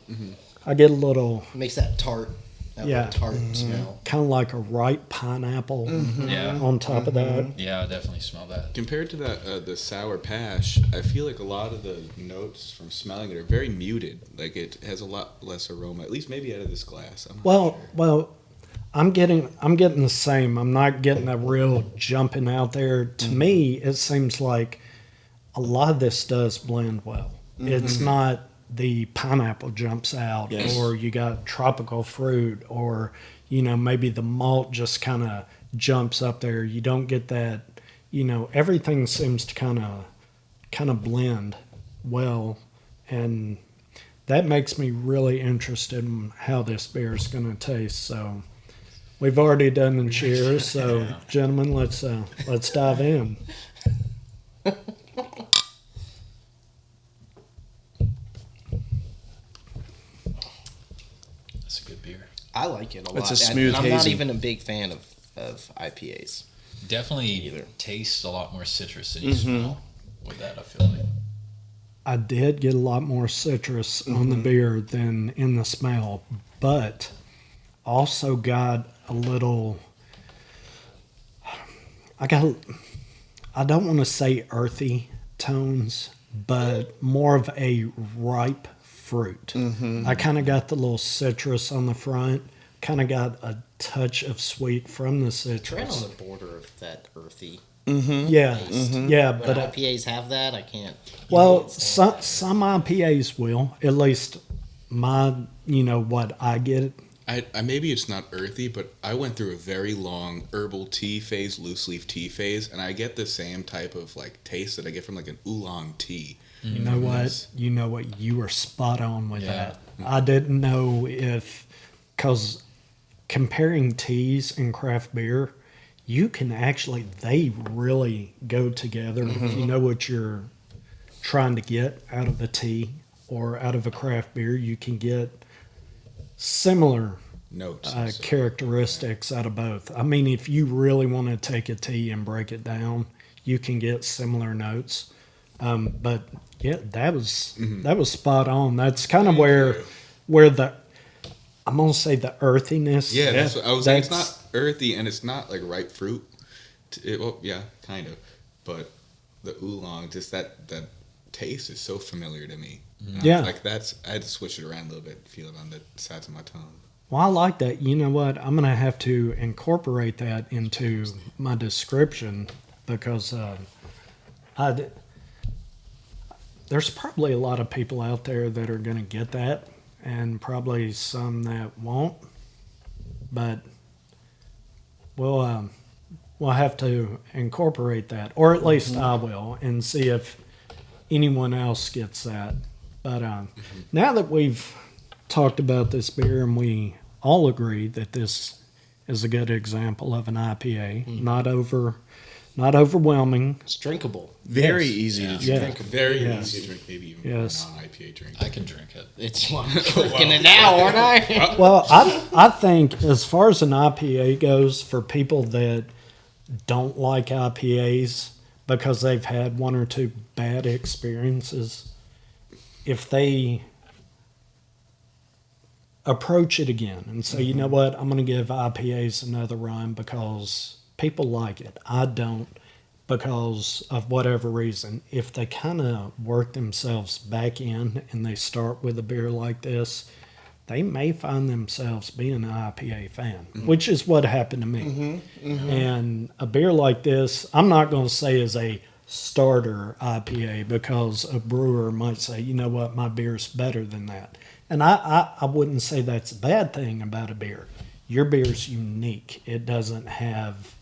I get a little, It makes that tart That Yeah. little tart smell. Kind of like a ripe pineapple Yeah. on top of that. Yeah, I definitely smell that. Compared to that, the sour pash, I feel like a lot of the notes from smelling it are very muted. Like it has a lot less aroma, at least maybe out of this glass. I'm not sure. Well, I'm getting the same. I'm not getting a real jumping out there. To me, it seems like a lot of this does blend well. It's not the pineapple jumps out, Yes. or you got tropical fruit, or maybe the malt just kind of jumps up there. You don't get that. Everything seems to kind of blend well, and that makes me really interested in how this beer is going to taste. So we've already done the cheers. So gentlemen, let's dive in. That's a good beer. I like it a lot. It's a smooth, and I'm not hazy. even a big fan of IPAs. Definitely Either. tastes a lot more citrus than you smell with that, I feel like. I did get a lot more citrus on the beer than in the smell, but also got a little. I don't want to say earthy tones, but more of a ripe fruit. I kind of got the little citrus on the front, kind of got a touch of sweet from the Right citrus. on the border of that earthy. Yeah, yeah, When but IPAs have that, I can't. well, some IPAs will. At least what I get. I maybe it's not earthy, but I went through a very long herbal tea phase, loose leaf tea phase, and I get the same type of like taste that I get from like an oolong tea. You know what? You were spot on with Yeah. that. I didn't know because comparing teas and craft beer, you can they really go together. If you know what you're trying to get out of a tea or out of a craft beer, you can get similar Notes. characteristics out of both. I mean, if you really want to take a tea and break it down, you can get similar notes. But yeah, that was spot on. That's kind of where the I'm gonna say the earthiness. Yeah, that's what I was saying. It's That's- not earthy and it's not like ripe fruit. Well, yeah, kind of. But the oolong, just that taste is so familiar to me. Yeah. Like I had to switch it around a little bit, feel it on the sides of my tongue. Well, I like that. You know what? I'm gonna have to incorporate that into my description because there's probably a lot of people out there that are gonna get that, and probably some that won't. But we'll have to incorporate that, or at least I will, and see if anyone else gets that. But now that we've talked about this beer and we all agree that this is a good example of an IPA, not overwhelming. It's drinkable. Very Yes. easy to Yeah. drink. Very Yes. easy to drink, maybe even Yes. a non-IPA drink. I can drink it. It's I'm drinking it now, aren't I? Well, I think as far as an IPA goes, for people that don't like IPAs because they've had one or two bad experiences, if they approach it again and say, you know what, I'm going to give IPAs another run because people like it. I don't, because of whatever reason. If they kind of work themselves back in and they start with a beer like this, they may find themselves being an IPA fan, which is what happened to me. And a beer like this, I'm not going to say is a starter IPA because a brewer might say, you know what, my beer's better than that. And I wouldn't say that's a bad thing about a beer. Your beer's unique. It doesn't have,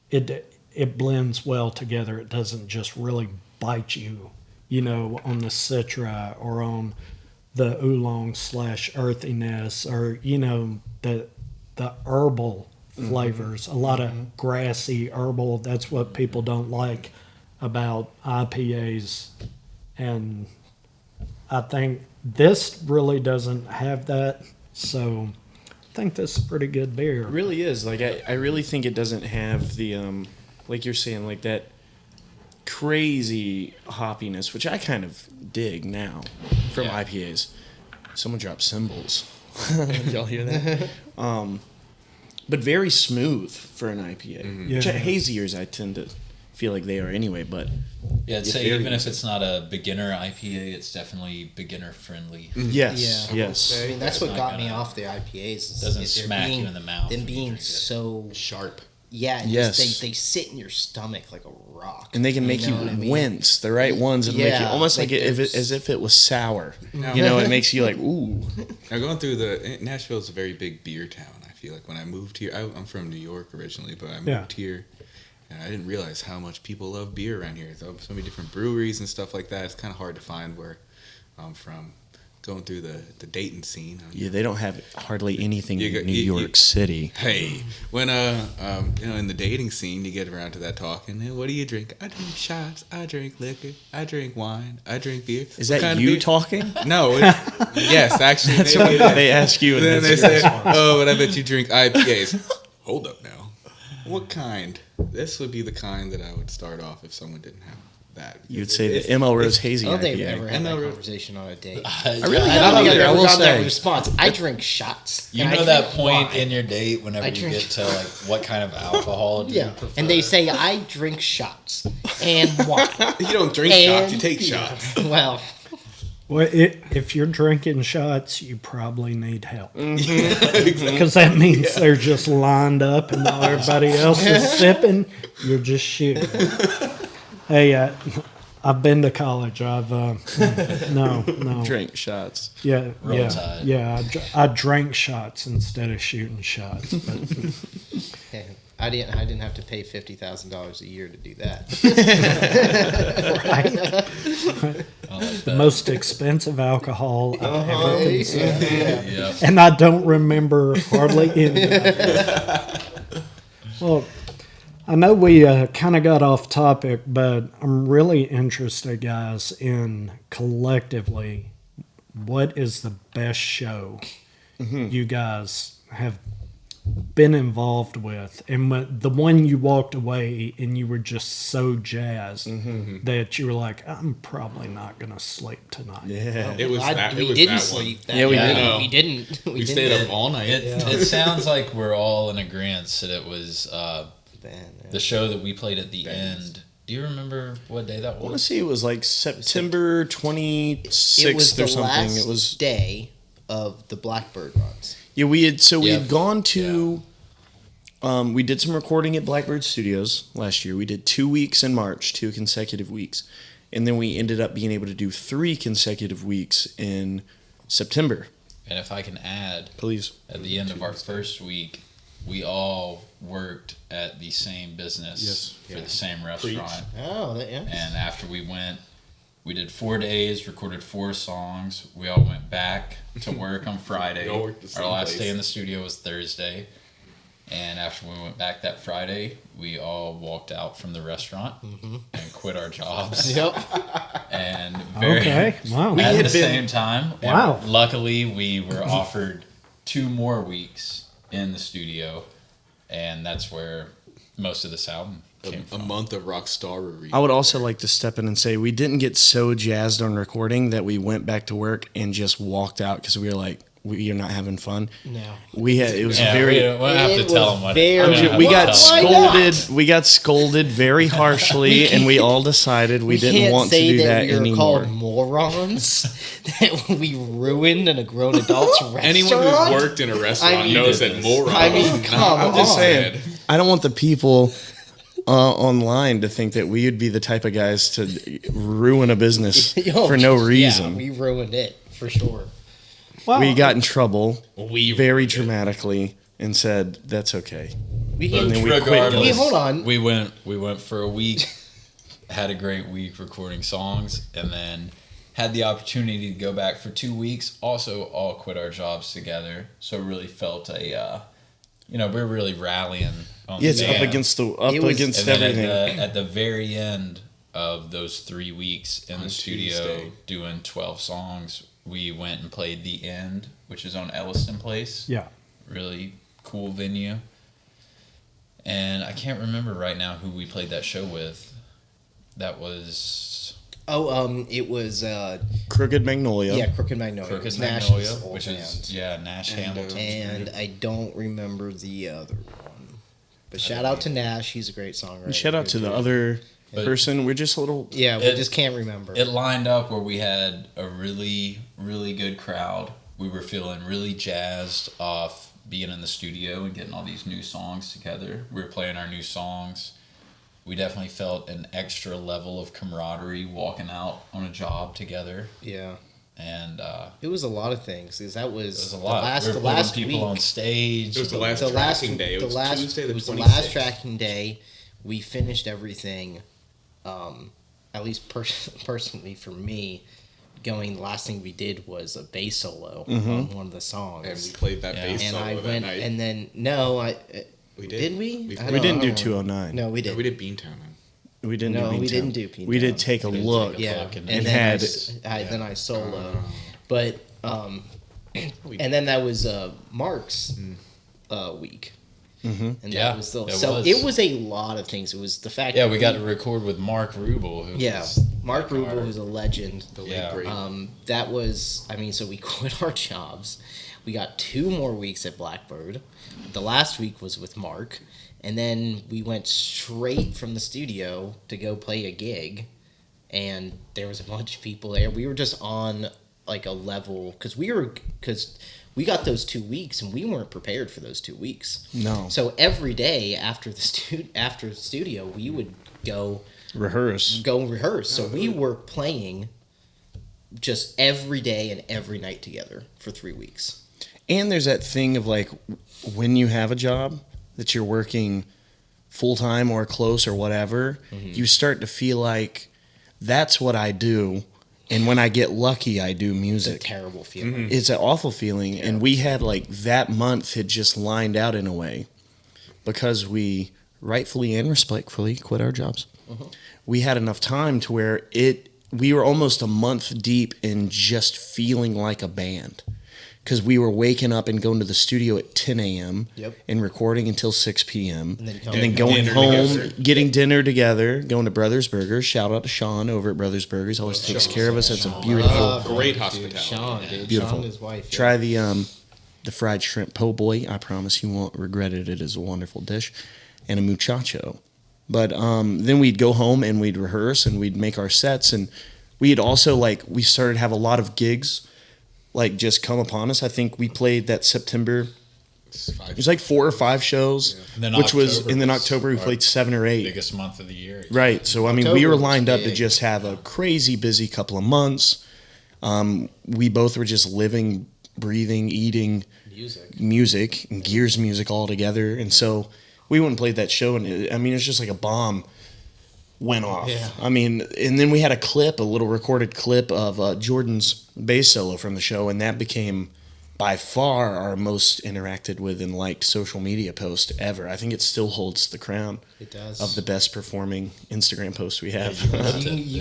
it blends well together. It doesn't just really bite you, on the citra or on the oolong / earthiness or, the herbal flavors. A lot of grassy herbal. That's what people don't like about IPAs. And I think this really doesn't have that. So I think this is a pretty good beer. It really is. Like I really think it doesn't have the like you're saying, like that crazy hoppiness, which I kind of dig now from IPAs. Someone dropped cymbals. Did y'all hear that? But very smooth for an IPA. Yeah. Haziers, I tend to feel like they are anyway, but Yeah, I'd say even if it's not a beginner IPA, it's definitely beginner friendly. yes, Yeah. yes. I mean, that's what Not got me gonna- off the IPAs. Is Doesn't is they're smack being, you in the mouth Them when you being drink it. so Sharp. yeah, and Yes. they sit in your stomach like a rock. And they can make you know what I mean? wince, the right ones, and make you Yeah, almost like like as if it was sour. No. You know, it makes you like, ooh. Now going through Nashville is a very big beer town. I feel like when I moved here, I'm from New York originally, but I moved here, and I didn't realize how much people love beer around here. So many different breweries and stuff like that. It's kind of hard to find where I'm from. Going through the Dayton scene. Yeah, they don't have hardly anything You in got- New you- York City. Hey, when in the dating scene, you get around to that talking. Hey, what do you drink? I drink shots. I drink liquor. I drink wine. I drink beer. Is What that kind of you beer?" talking? No. Yes, actually. That's maybe what it is. they ask you. And Then they that's say, your response. "Oh, but I bet you drink IPAs." Hold up now. What kind? This would be the kind that I would start off if someone didn't have that. You'd say the ML Rose Hazy I don't think I've IPA. ever had that ML conversation on a date. I really I haven't don't think I've either, I ever will gotten that say. response. I drink shots. You and I know that drink point wine. in your date whenever I you drink- get to like what kind of alcohol do you Yeah, prefer? and they say I drink shots and wine. You don't drink shots, you take beer. shots. Well, Well, if you're drinking shots, you probably need help. Because that means they're just lined up and while everybody else is sipping, you're just shooting. Hey, I've been to college. I've no. Drink shots. Yeah, Roll yeah, Tide. yeah. I drank shots instead of shooting shots. But I didn't have to pay $50,000 a year to do that. I like the that. most expensive alcohol I've ever consumed, Yeah. and I don't remember hardly any of it. Well, I know we kind of got off topic, but I'm really interested, guys, in collectively what is the best show you guys have been involved with, and the one you walked away and you were just so jazzed that you were like, I'm probably not gonna sleep tonight. Yeah. It was that. We it was didn't that sleep. That Yeah, we night. didn't. We didn't. We stayed up all night. It sounds like we're all in agreement that it was Man, the show that we played at the end. Do you remember what day that I want to was? say it was like September 26th it was the or something. last It was day of the Blackbird runs. yeah. We had Yep. gone to. We did some recording at Blackbird Studios last year. We did 2 weeks in March, 2 consecutive weeks, and then we ended up being able to do 3 consecutive weeks in September. And if I can add, Please. at the end of our first week, we all worked at the same business for the same restaurant. Oh, yeah. And after we went, we did 4 days, recorded 4 songs. We all went back to work on Friday. We all worked the same Our last place. day in the studio was Thursday. And after we went back that Friday, we all walked out from the restaurant and quit our jobs. Yep. And very, Okay, wow. at had the been- same time, and Wow. luckily we were offered 2 more weeks in the studio, and that's where most of this album came A from. month of rock starrery. I would also like to step in and say we didn't get so jazzed on recording that we went back to work and just walked out because we were like, we are not having fun. No. It was Yeah, very. we don't have to It tell was them what very- we don't have We to got tell 'em. Why scolded. We got scolded very harshly, and we all decided we didn't can't want to say do that we were anymore. called morons. That we ruined in a grown adult's restaurant. Anyone who's worked in a restaurant I mean- knows You that did morons. I mean, come I'm just on. saying. I don't want the people online to think that we would be the type of guys to ruin a business Yo, for no Yeah, reason. we ruined it for sure. Well, We got in trouble We very dramatically and said that's okay. We And can, then we quit. Regardless, Wait, hold on. We went for a week, had a great week recording songs, and then had the opportunity to go back for 2 weeks. Also, all quit our jobs together, so it really felt we're really rallying on Yeah, the it's up band. against It was- against And then everything. at the very end of those 3 weeks in On the studio Tuesday. doing 12 songs, we went and played The End, which is on Elliston Place. yeah. Really cool venue. And I can't remember right now who we played that show with. That was It was Crooked Magnolia. Crooked Magnolia. Crooked Nash's Magnolia, old which is band. Nash And, Hamilton. And I don't remember the other one. But shout out to Nash. He's a great songwriter. And shout out to the other person. We're just a little. Yeah, we just can't remember. It lined up where we had a really, really good crowd. We were feeling really jazzed off being in the studio and getting all these new songs together. We were playing our new songs. We definitely felt an extra level of camaraderie walking out on a job together. Yeah. And it was a lot of things. Because that was a lot. The last people week. on stage. It was the last tracking day. It was Tuesday the 26th. The last tracking day. We finished everything. At least personally for me, the last thing we did was a bass solo on one of the songs. And we played that bass and solo I that went, night. and then no, We did. Did we? We I We didn't do don't know. 209. No, we Yeah, did. we did Beantown. We didn't No, do we Beantown. didn't do Beantown. We did take a look. Yeah, Fucking- and and then had- then I solo, but and then that was Mark's week, and Yeah, that was the, it so was. it was a lot of things. It was the fact. Yeah, that we got to record with Mark Rubel. Who yeah, was Mark like Rubel our- was a legend. The late Yeah. great. That was, so we quit our jobs. We got 2 more weeks at Blackbird. The last week was with Mark. And then we went straight from the studio to go play a gig. And there was a bunch of people there. We were just on like a level, because we got those 2 weeks and we weren't prepared for those 2 weeks. No. So every day after the studio, we would go Rehearse. rehearse. So we were playing just every day and every night together for 3 weeks. And there's that thing of like when you have a job that you're working full time or close or whatever, you start to feel like that's what I do. And when I get lucky, I do It's a music. terrible feeling. It's an awful feeling. And we had like that month had just lined out in a way because we rightfully and respectfully quit our jobs. We had enough time to where we were almost a month deep in just feeling like a band. Because we were waking up and going to the studio at 10 a.m. Yep. and recording until 6 p.m. And then And then going dinner home, together. getting dinner together, going to Brothers Burgers. Shout out to Sean over at Brothers Burgers. Always takes care of us. It's a beautiful. Great Dude, hospitality. Sean, dude. Beautiful. Sean and his wife. Try the fried shrimp po' boy. I promise you won't regret it. It is a wonderful dish. And a muchacho. But then we'd go home and we'd rehearse and we'd make our sets. And we'd also we started to have a lot of gigs just come upon us. I think we played that September. It was like 4 or 5 shows, And then which was, October and then was October we our played 7 or 8. biggest month of the year. Right. So, I mean, we October were was lined up to big. just have a crazy busy couple of months. We both were just living, breathing, eating music and Gears music all together. And so we went and played that show, and it's just like a bomb went off. Yeah. I mean, and then we had a little recorded clip of Jordan's bass solo from the show, and that became by far our most interacted with and liked social media post ever. I think it still holds the crown It does. of the best performing Instagram post we have. You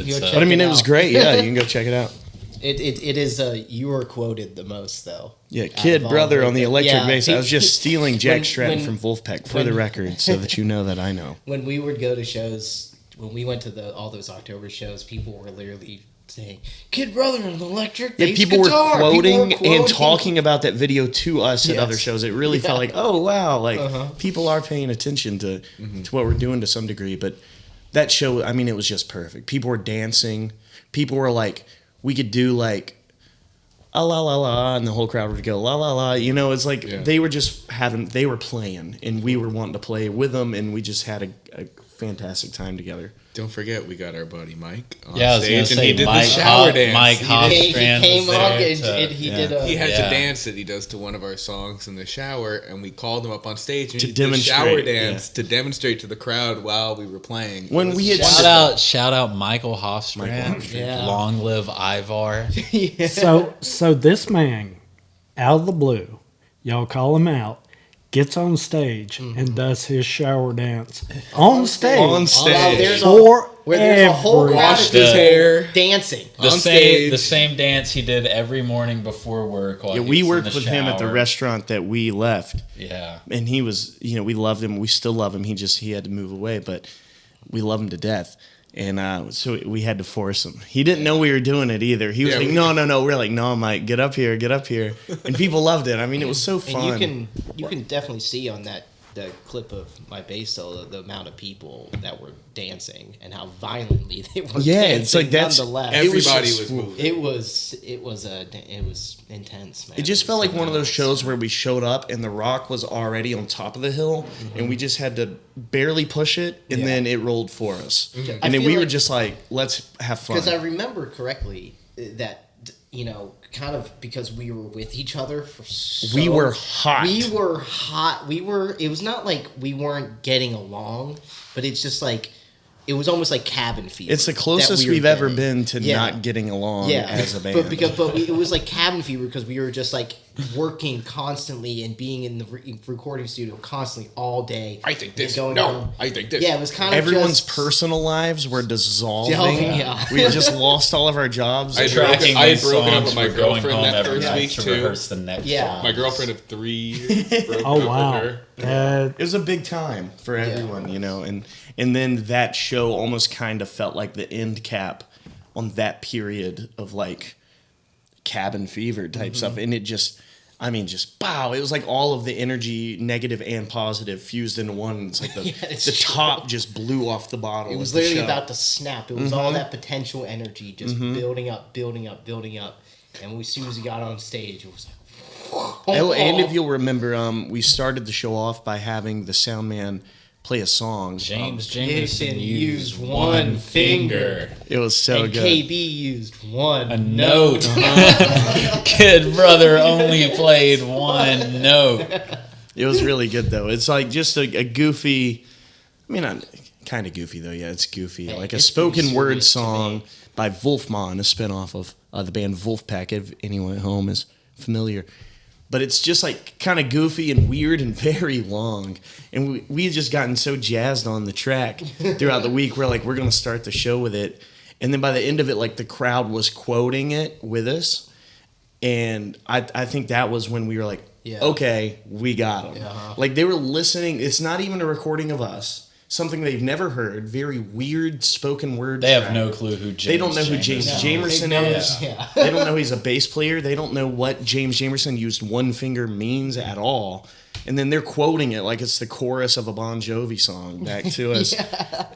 can go check But I mean, it it was out. great. Yeah, you can go check it out. It is you were quoted the most though. Yeah, Out Kid of all Brother on the electric yeah, bass. I was just stealing Jack when- Stratton when- from Wolfpack for the record, so that you know that I know. When we would go to shows, when we went to all those October shows, people were literally saying, "Kid Brother on the electric Yeah, bass people were guitar." quoting People were and talking about that video to us at Yes. other shows. It really felt like, oh wow, people are paying attention to what we're doing to some degree. But that show, I mean, it was just perfect. People were dancing. People were like, we could do like, ah, la la la, and the whole crowd would go la la la. It's like they were just they were playing, and we were wanting to play with them, and we just had a fantastic time together. Don't forget, we got our buddy Mike on Yeah, I was stage, gonna and he say did Mike the shower Ho- dance. Mike He did- Hoff- He Strand came was up there and to- he Yeah. did a. He has Yeah. a dance that he does to one of our songs in the shower, and we called him up on stage and To he did the shower demonstrate, dance to demonstrate to the crowd while we were playing. When It was we had wonderful. Shout out Michael Hofstrand. Yeah. Long live Ivar. So this man, out of the blue, y'all call him out, gets on stage and does his shower dance on stage. On Oh, stage. there's For where there's a whole every- crowd Washed of his people hair. dancing. The On same stage. the same dance he did every morning before work. While Yeah, he we was in worked the with him at the shower. restaurant that we left. Yeah. And he was, we loved him. We still love him. He had to move away, but we love him to death. And so we had to force him. He didn't know we were doing it either. He was like, no. We're like, no, Mike, get up here. And people loved it. I mean, it was so fun. And you can definitely see on the clip of my bass solo the amount of people that were dancing and how violently they were dancing. It's like that's everybody was moving. It was intense, man. It just felt like one of those shows where we showed up and the rock was already on top of the hill, and we just had to barely push it, and then it rolled for us. Mm-hmm. And then we were just like, let's have fun. Because I remember correctly that, kind of because we were with each other for we were hot. It was not like we weren't getting along, but it's just like, it was almost like cabin fever. It's the closest we've ever been to not getting along as a band. It was like cabin fever because we were just like working constantly and being in the recording studio constantly all day. I think this. I think this. Yeah, it was kind of everyone's personal lives were dissolving. Yeah. We had just lost all of our jobs. I had broken up with my girlfriend that first week to too. rehearse the next song. My girlfriend of 3 years broke Oh, up wow. with her. It was a big time for everyone, and then that show almost kind of felt like the end cap on that period of like cabin fever type stuff, and it just bow. It was like all of the energy, negative and positive, fused into one. It's like the top just blew off the bottle. It was literally about to snap. It was all that potential energy just building up. And as soon as he got on stage, it was like, and if you'll remember, we started the show off by having the sound man play a song. James Jamerson used one finger. It was so and good. KB used a note. Kid brother only played one note. It was really good though. It's like just a goofy. I mean, kind of goofy though. Yeah, it's goofy. Like a spoken word song by Wolfman, a spinoff of the band Wolfpack. If anyone at home is familiar. But it's just like kind of goofy and weird and very long. And we had just gotten so jazzed on the track throughout the week. We're like, we're going to start the show with it. And then by the end of it, like the crowd was quoting it with us. And I think that was when we were like, okay, we got them. Like they were listening. It's not even a recording of us. Something they've never heard. Very weird spoken word. They have no clue who James They don't know who James Jamerson is. Yeah. They don't know he's a bass player. They don't know what James Jamerson used one finger means at all. And then they're quoting it like it's the chorus of a Bon Jovi song back to us.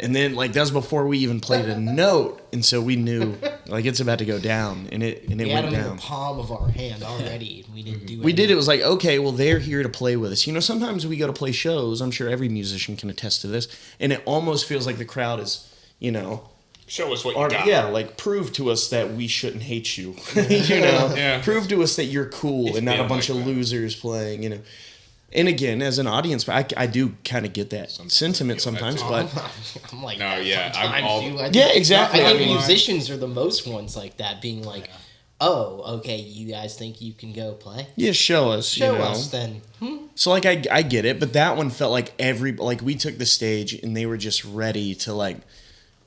And then like that was before we even played a note. And so we knew like it's about to go down. And it we went had them down. in the palm of our hand already. We didn't do it. We did. It was like, okay, well, they're here to play with us. Sometimes we go to play shows. I'm sure every musician can attest to this. And it almost feels like the crowd is, Show us what you got. like prove to us that we shouldn't hate you. Prove to us that you're cool and not a bunch of losers playing. And again, as an audience, I do kind of get that sentiment sometimes, but I'm like, no, yeah, sometimes I'm all. Exactly. I think musicians are the most ones like that, being like, oh, okay, you guys think you can go play? Yeah, show us. Show us then. So like I get it, but that one felt like we took the stage and they were just ready to like.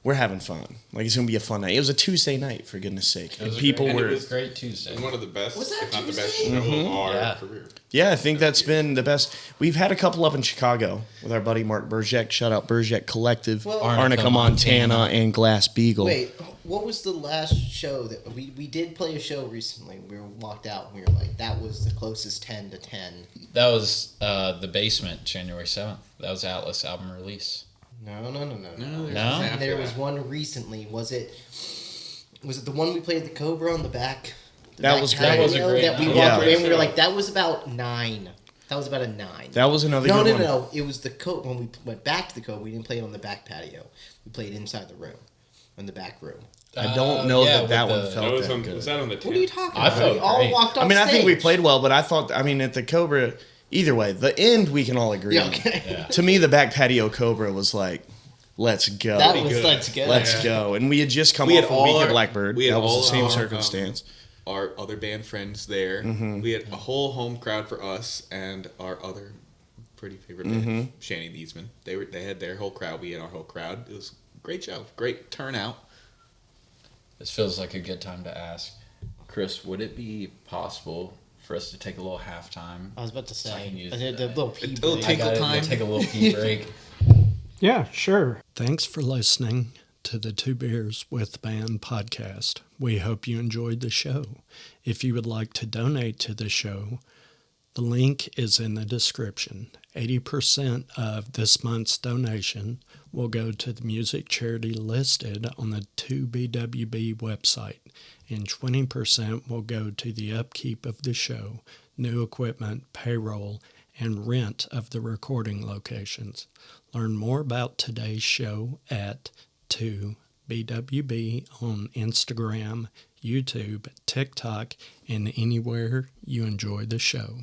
We're having fun. Like it's gonna be a fun night. It was a Tuesday night, for goodness sake. And people were. It was a great Tuesday. One of the best, Was that if not the best, Tuesday? show of our career. Yeah, I think that's been the best. We've had a couple up in Chicago with our buddy Mark Burjek. Shout out Burjek Collective, Arnica, Montana, and Glass Beagle. Wait, what was the last show that we did play a show recently? We walked out and we were like, that was the closest 10 to 10. That was the Basement, January 7th. That was Atlas album release. No. No? There was one recently. Was it the one we played at the Cobra on the back? That was great. That was a great That we night. walked away and we were like, that was about 9. That was about a 9. That was another good one. No. It was the Cobra. When we went back to the Cobra, we didn't play it on the back patio. We played inside the room, in the back room. I don't know that one That felt was that on. good. Was that on the 10th? What are you talking I about? felt We all great. walked off I mean, I think we stage. played well, but at the Cobra, either way, the end we can all agree on. Okay. Yeah. To me, the back patio Cobra was like, let's go. That was let's go. Let's go. And we had just come We had off a all week our- at Blackbird. we had That was all the same our, circumstance. Our other band friends there. We had a whole home crowd for us and our other pretty favorite band, Shanny Niesman. They had their whole crowd. We had our whole crowd. It was a great show. Great turnout. This feels like a good time to ask. Chris, would it be possible for us to take a little halftime? I was about to say, I can use the that. little pee It'll break. take- I gotta time. take a little pee break. Yeah, sure. Thanks for listening to the Two Beers with the Band podcast. We hope you enjoyed the show. If you would like to donate to the show, the link is in the description. 80% of this month's donation will go to the music charity listed on the 2BWB website, and 20% will go to the upkeep of the show, new equipment, payroll, and rent of the recording locations. Learn more about today's show at 2BWB on Instagram, YouTube, TikTok, and anywhere you enjoy the show.